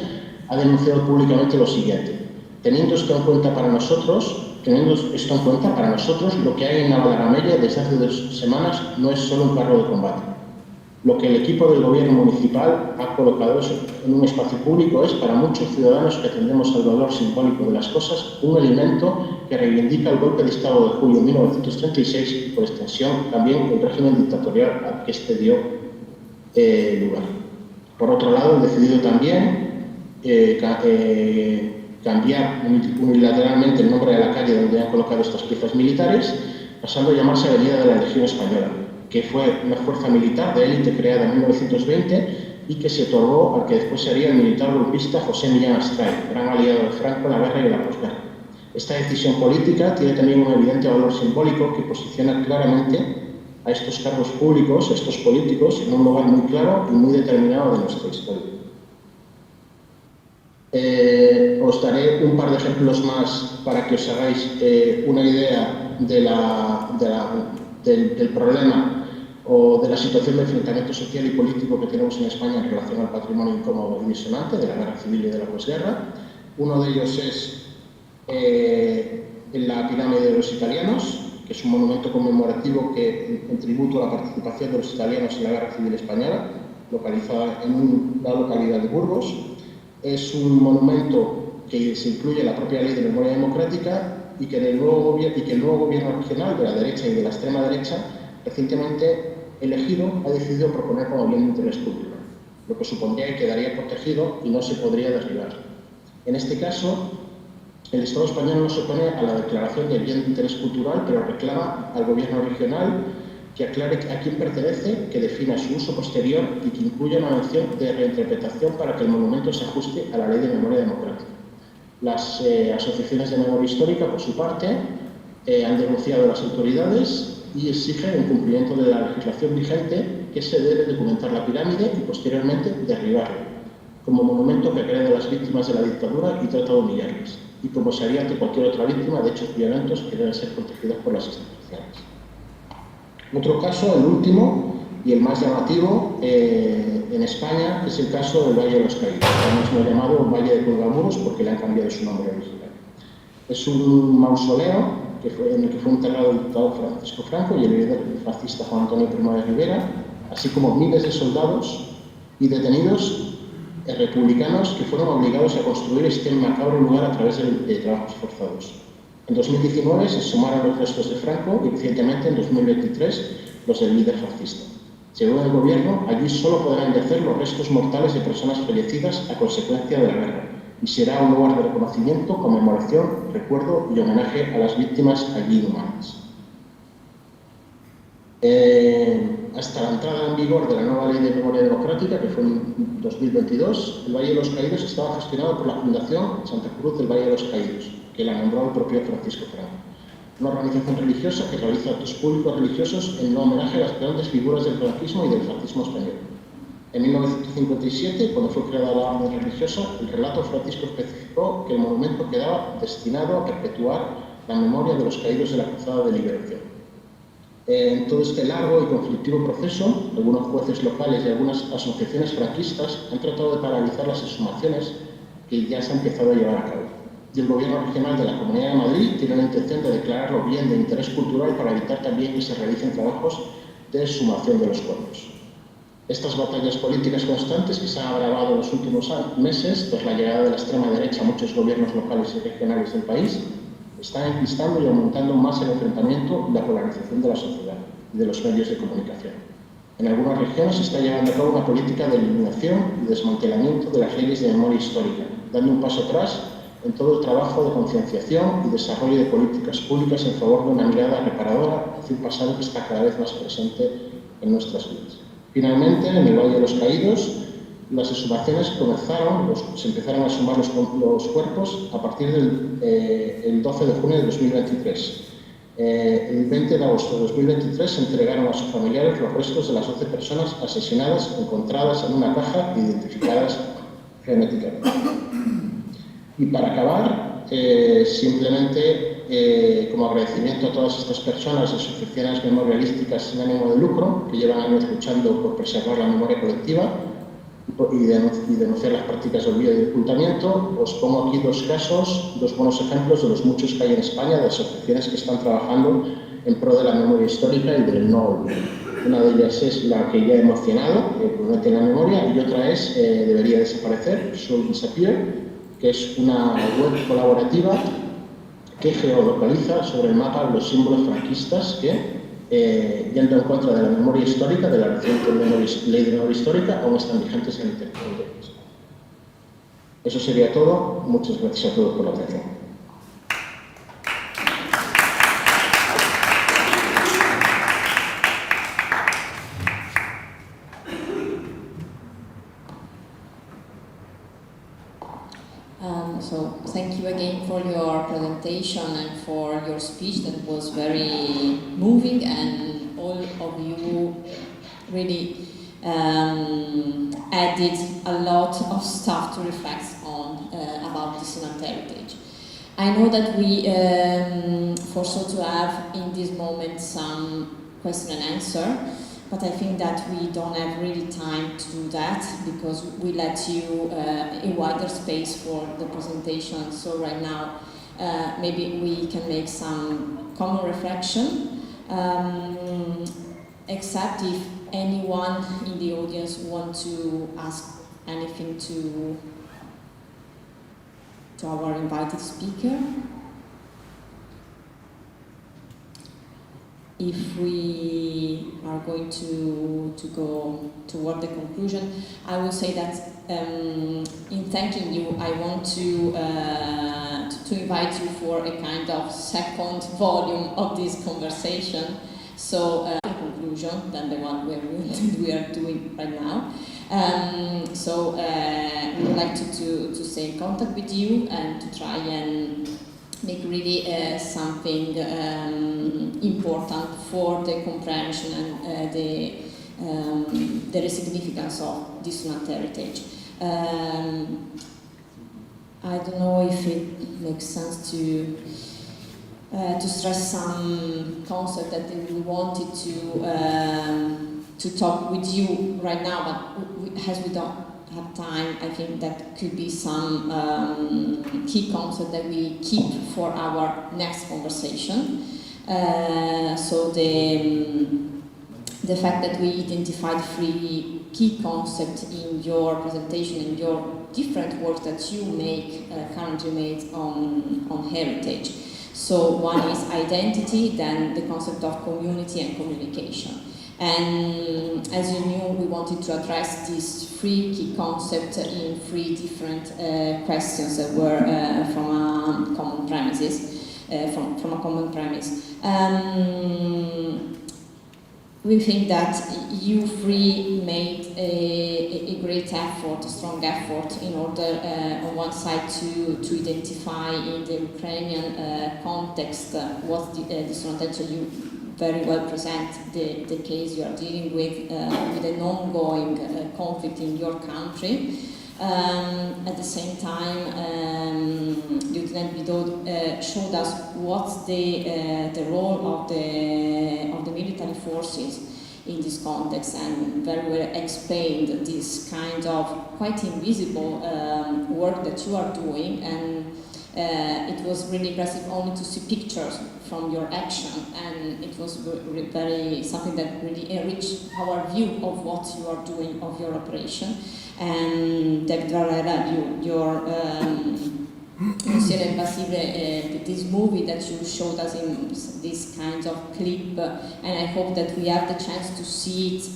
ha denunciado públicamente lo siguiente. Teniendo esto en cuenta para nosotros, lo que hay en Navalagamella desde hace 2 semanas no es solo un carro de combate. Lo que el equipo del gobierno municipal ha colocado en un espacio público es, para muchos ciudadanos que atendemos al valor simbólico de las cosas, un elemento que reivindica el golpe de Estado de julio de 1936 y, por extensión, también el régimen dictatorial al que este dio lugar. Por otro lado, han decidido también cambiar unilateralmente el nombre de la calle donde han colocado estas piezas militares, pasando a llamarse Avenida de la Legión Española, que fue una fuerza militar de élite creada en 1920 y que se otorgó al que después sería el militar golpista José Millán Astray, gran aliado de Franco en la guerra y en la posguerra. Esta decisión política tiene también un evidente valor simbólico que posiciona claramente a estos cargos públicos, a estos políticos, en un lugar muy claro y muy determinado de nuestra historia. Os daré un par de ejemplos más para que os hagáis una idea del problema o de la situación de enfrentamiento social y político que tenemos en España en relación al patrimonio incómodo y disonante de la guerra civil y de la posguerra. Uno de ellos es la pirámide de los italianos, que es un monumento conmemorativo que en tributo a la participación de los italianos en la guerra civil española, localizada en la localidad de Burgos. Es un monumento que se incluye en la propia Ley de Memoria Democrática y que el nuevo gobierno regional de la derecha y de la extrema derecha, recientemente elegido, ha decidido proponer como bien de interés cultural, lo que supondría que quedaría protegido y no se podría derribar. En este caso, el Estado español no se opone a la declaración de bien de interés cultural, pero reclama al gobierno regional que aclare a quién pertenece, que defina su uso posterior y que incluya una mención de reinterpretación para que el monumento se ajuste a la Ley de Memoria Democrática. Las asociaciones de memoria histórica, por su parte, han denunciado a las autoridades y exigen el cumplimiento de la legislación vigente, que se debe documentar la pirámide y posteriormente derribarla, como monumento que agrede a las víctimas de la dictadura y trata de humillarles, y como se haría ante cualquier otra víctima de hechos violentos que deben ser protegidos por las instituciones. Otro caso, el último y el más llamativo en España, es el caso del Valle de los Caídos, ahora mismo llamado Valle de Colgamuros porque le han cambiado su nombre original. Es un mausoleo en el que fue enterrado el dictador Francisco Franco y el líder fascista Juan Antonio Primo de Rivera, así como miles de soldados y detenidos republicanos que fueron obligados a construir este macabro lugar a través de trabajos forzados. En 2019 se sumaron los restos de Franco y recientemente en 2023 los del líder fascista. Según el gobierno, allí solo podrán yacer los restos mortales de personas fallecidas a consecuencia de la guerra y será un lugar de reconocimiento, conmemoración, recuerdo y homenaje a las víctimas allí inhumanas. Hasta la entrada en vigor de la nueva Ley de Memoria Democrática, que fue en 2022, el Valle de los Caídos estaba gestionado por la Fundación Santa Cruz del Valle de los Caídos, que la nombró el propio Francisco Franco, una organización religiosa que realiza actos públicos religiosos en homenaje a las grandes figuras del franquismo y del fascismo español. En 1957, cuando fue creada la orden religiosa, el relato Francisco especificó que el monumento quedaba destinado a perpetuar la memoria de los caídos de la Cruzada de Liberación. En todo este largo y conflictivo proceso, algunos jueces locales y algunas asociaciones franquistas han tratado de paralizar las exhumaciones que ya se han empezado a llevar a cabo. Y el gobierno regional de la Comunidad de Madrid tiene la intención de declararlo bien de interés cultural para evitar también que se realicen trabajos de exhumación de los cuerpos. Estas batallas políticas constantes que se han agravado en los últimos meses tras la llegada de la extrema derecha a muchos gobiernos locales y regionales del país están enquistando y aumentando más el enfrentamiento y la polarización de la sociedad y de los medios de comunicación. En algunas regiones se está llevando a cabo una política de eliminación y desmantelamiento de las leyes de memoria histórica, dando un paso atrás en todo el trabajo de concienciación y desarrollo de políticas públicas en favor de una mirada reparadora hacia un pasado que está cada vez más presente en nuestras vidas. Finalmente, en el Valle de los Caídos, las exhumaciones se empezaron a exhumar los cuerpos a partir del 12 de junio de 2023. El 20 de agosto de 2023 se entregaron a sus familiares los restos de las 11 personas asesinadas encontradas en una caja e identificadas genéticamente. Y para acabar, simplemente como agradecimiento a todas estas personas, asociaciones memorialísticas sin ánimo de lucro, que llevan años luchando por preservar la memoria colectiva y denunciar las prácticas de olvido y ocultamiento, os pongo aquí dos buenos ejemplos de los muchos que hay en España, de asociaciones que están trabajando en pro de la memoria histórica y del no olvido. Una de ellas es la que ya he mencionado, Promete la Memoria, y otra es Debería Desaparecer, Should Disappear, que es una web colaborativa que geolocaliza sobre el mapa los símbolos franquistas que, yendo en contra de la memoria histórica, de la reciente ley de memoria histórica, aún están vigentes en el territorio de España. Eso sería todo. Muchas gracias a todos por la atención. So thank you again for your presentation and for your speech that was very moving, and all of you really added a lot of stuff to reflect on about the Sonant heritage. I know that we foresaw to have in this moment some question and answer, but I think that we don't have really time to do that because we let you a wider space for the presentation. So right now, maybe we can make some common reflection, except if anyone in the audience wants to ask anything to our invited speaker. if we are going to go toward the conclusion, I will say that in thanking you, I want to invite you for a kind of second volume of this conversation. So a conclusion than the one we are doing right now. So we would like to stay in contact with you and to try and make really something important for the comprehension and the significance of dissonant heritage. I don't know if it makes sense to stress some concept that we wanted to talk with you right now, but as we don't have time, I think that could be some key concept that we keep for our next conversation. So the fact that we identified 3 key concepts in your presentation, in your different work that you make, currently made on heritage. So one is identity, then the concept of community and communication. And as you knew, we wanted to address these 3 key concepts in 3 different questions that were from a common premises. From a common premise. We think that you 3 made a great effort, a strong effort, in order on one side to identify in the Ukrainian context what dissonant heritage. You very well present the case you are dealing with an ongoing conflict in your country. At the same time, Lieutenant Bidot showed us what's the role of the military forces in this context, and very well explained this kind of quite invisible work that you are doing. And it was really impressive only to see pictures from your action, and it was very something that really enriched our view of what you are doing, of your operation. And David Varela, your this movie that you showed us in this kind of clip, and I hope that we have the chance to see it,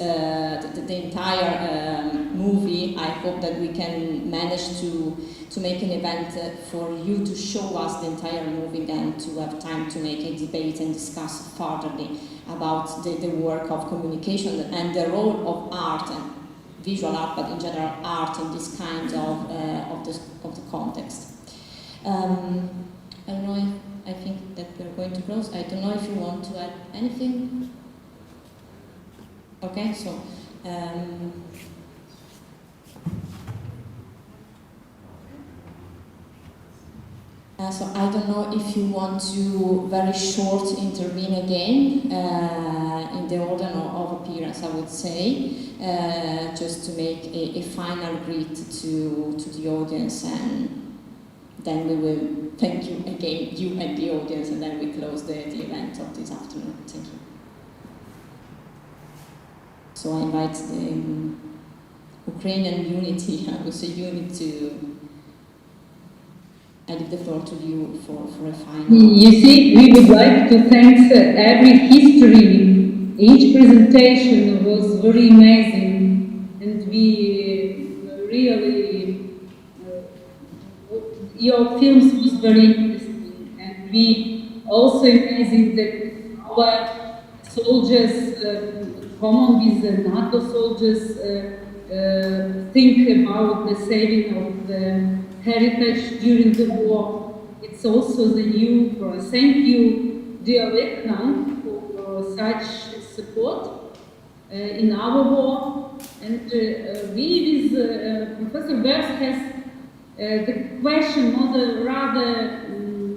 the entire movie. I hope that we can manage to make an event for you to show us the entire movie and to have time to make a debate and discuss furtherly about the work of communication and the role of art and visual art, but in general art in this kind of the context. I don't know if I think that we're going to close. I don't know if you want to add anything. Okay, so so I don't know if you want to very short intervene again in the order of appearance, I would say, just to make a final greet to the audience, and then we will thank you again, you and the audience, and then we close the event of this afternoon. Thank you. So I invite the Ukrainian unity, I would say unit, to I give the floor to you for a final. You see, we would like to thank every history. Each presentation was very amazing, and we really, your films was very interesting, and we also amazing that our soldiers, common with the NATO soldiers, think about the saving of the heritage during the war. It's also the new process. Thank you, dear lieutenant, for such support in our war. And we, with Professor Berth, has the question, or rather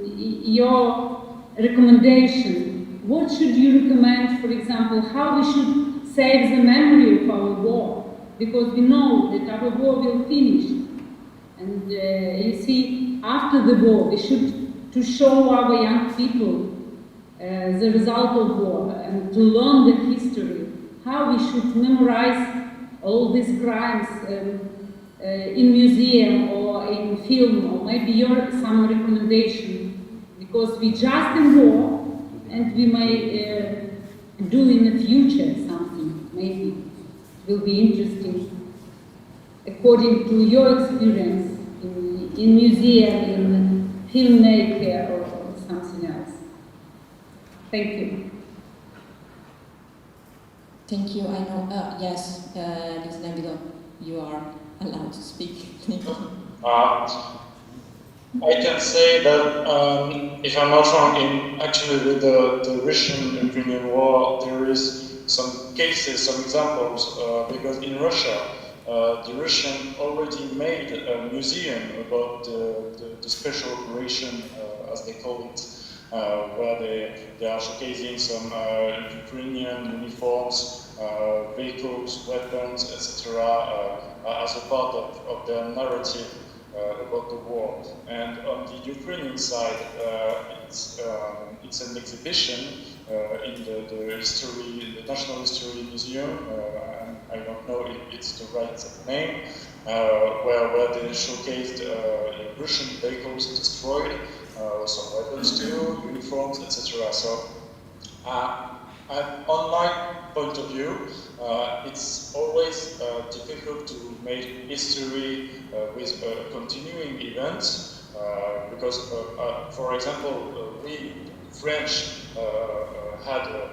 your recommendation. What should you recommend, for example, how we should save the memory of our war? Because we know that our war will finish. And you see, after the war, we should to show our young people the result of war and to learn the history, how we should memorize all these crimes in museum or in film, or maybe your some recommendation, because we just in war and we may do in the future something, maybe will be interesting according to your experience in museum, in filmmaker or something else. Thank you. Thank you. I know, yes, Ms. Nebido, you are allowed to speak. I can say that, if I'm not wrong, actually with the Russian-Ukrainian war, there is some cases, some examples, because in Russia, the Russian already made a museum about the special operation, as they call it, where they are showcasing some Ukrainian uniforms, vehicles, weapons, etc., as a part of their narrative about the war. And on the Ukrainian side, it's an exhibition in the history, the National History Museum. I don't know if it's the right name, where they showcased Russian vehicles destroyed, some weapons too, uniforms, etc. So, on my point of view, it's always difficult to make history with continuing events, because, for example, we French had a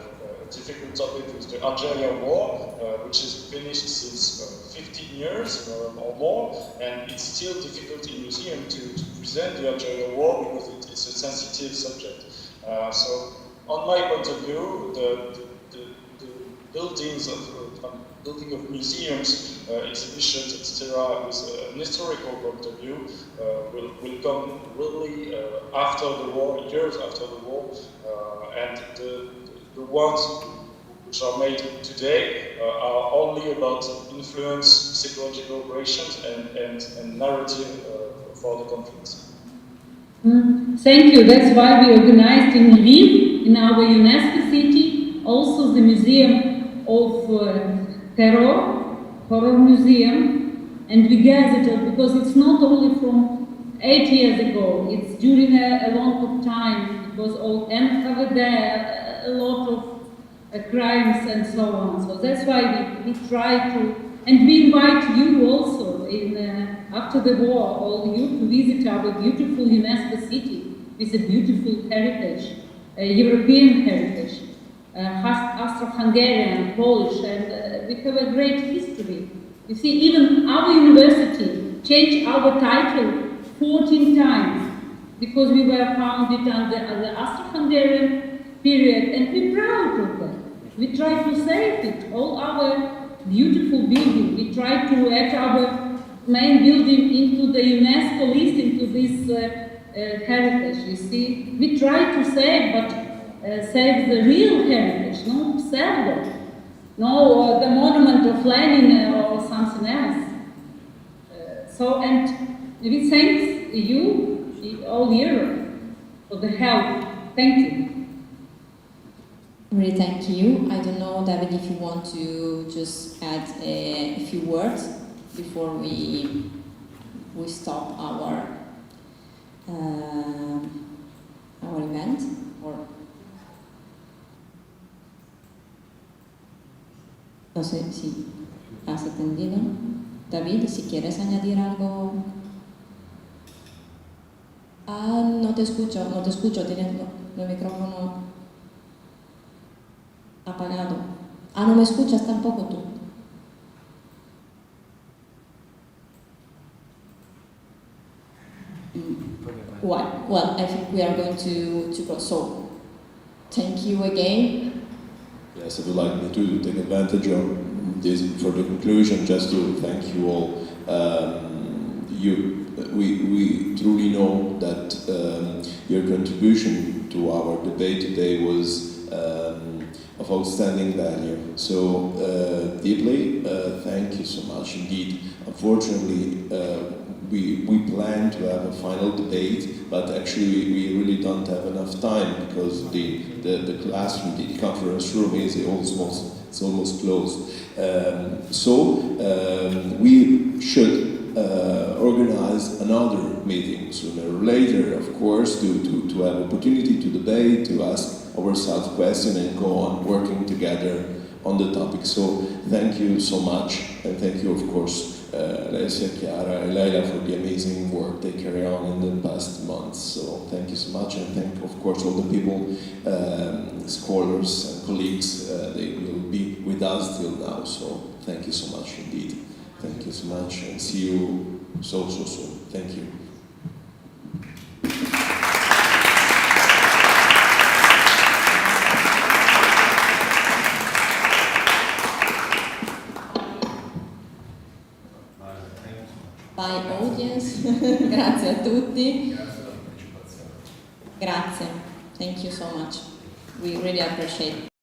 difficult topic with the Algerian War, which is finished since 15 years or more, and it's still difficult in museum to present the Algerian War because it's a sensitive subject. So, on my point of view, the building of museums, exhibitions, etc., with an historical point of view, will come really after the war, years after the war, and the ones which are made today are only about influence, psychological operations, and narrative for the conflicts. Thank you. That's why we organized in Lviv, in our UNESCO city, also the Museum of Horror Museum, and we gathered because it's not only from 8 years ago, it's during a long time, it was all, and over there a lot of crimes and so on. So that's why we try to, and we invite you also after the war, all you to visit our beautiful UNESCO city with a beautiful heritage, European heritage, Austro-Hungarian, Polish, and we have a great history. You see, even our university changed our title 14 times because we were founded under the Austro-Hungarian period, and we're proud of that. We try to save it, all our beautiful building. We try to add our main building into the UNESCO list, into this heritage, you see. We try to save, but save the real heritage, not pseudo. No, the monument of Lenin or something else. And we thank you, all Europe, for the help. Thank you. Really, thank you. I don't know, David, if you want to just add a few words before we stop our event, or no sé si has atendido. David, si quieres añadir algo. No te escucho, tienes el micrófono apagado. No me escuchas tampoco tú. Well, I think we are going to go. So, thank you again. Yes, I would like to take advantage of this for the conclusion, just to thank you all. We truly know that your contribution to our debate today was of outstanding value. So deeply, thank you so much indeed. Unfortunately, we plan to have a final debate, but actually we really don't have enough time because the classroom, the conference room is almost closed. We should organize another meeting sooner or later, of course, to have opportunity to debate, to ask ourselves question and go on working together on the topic. So thank you so much, and thank you, of course, Alessia, Chiara, and Leila for the amazing work they carry on in the past months. So thank you so much, and thank, of course, all the people, scholars and colleagues, they will be with us till now. So thank you so much indeed. Thank you so much, and see you so soon. Thank you. By audience, grazie a tutti. Grazie, thank you so much. We really appreciate it.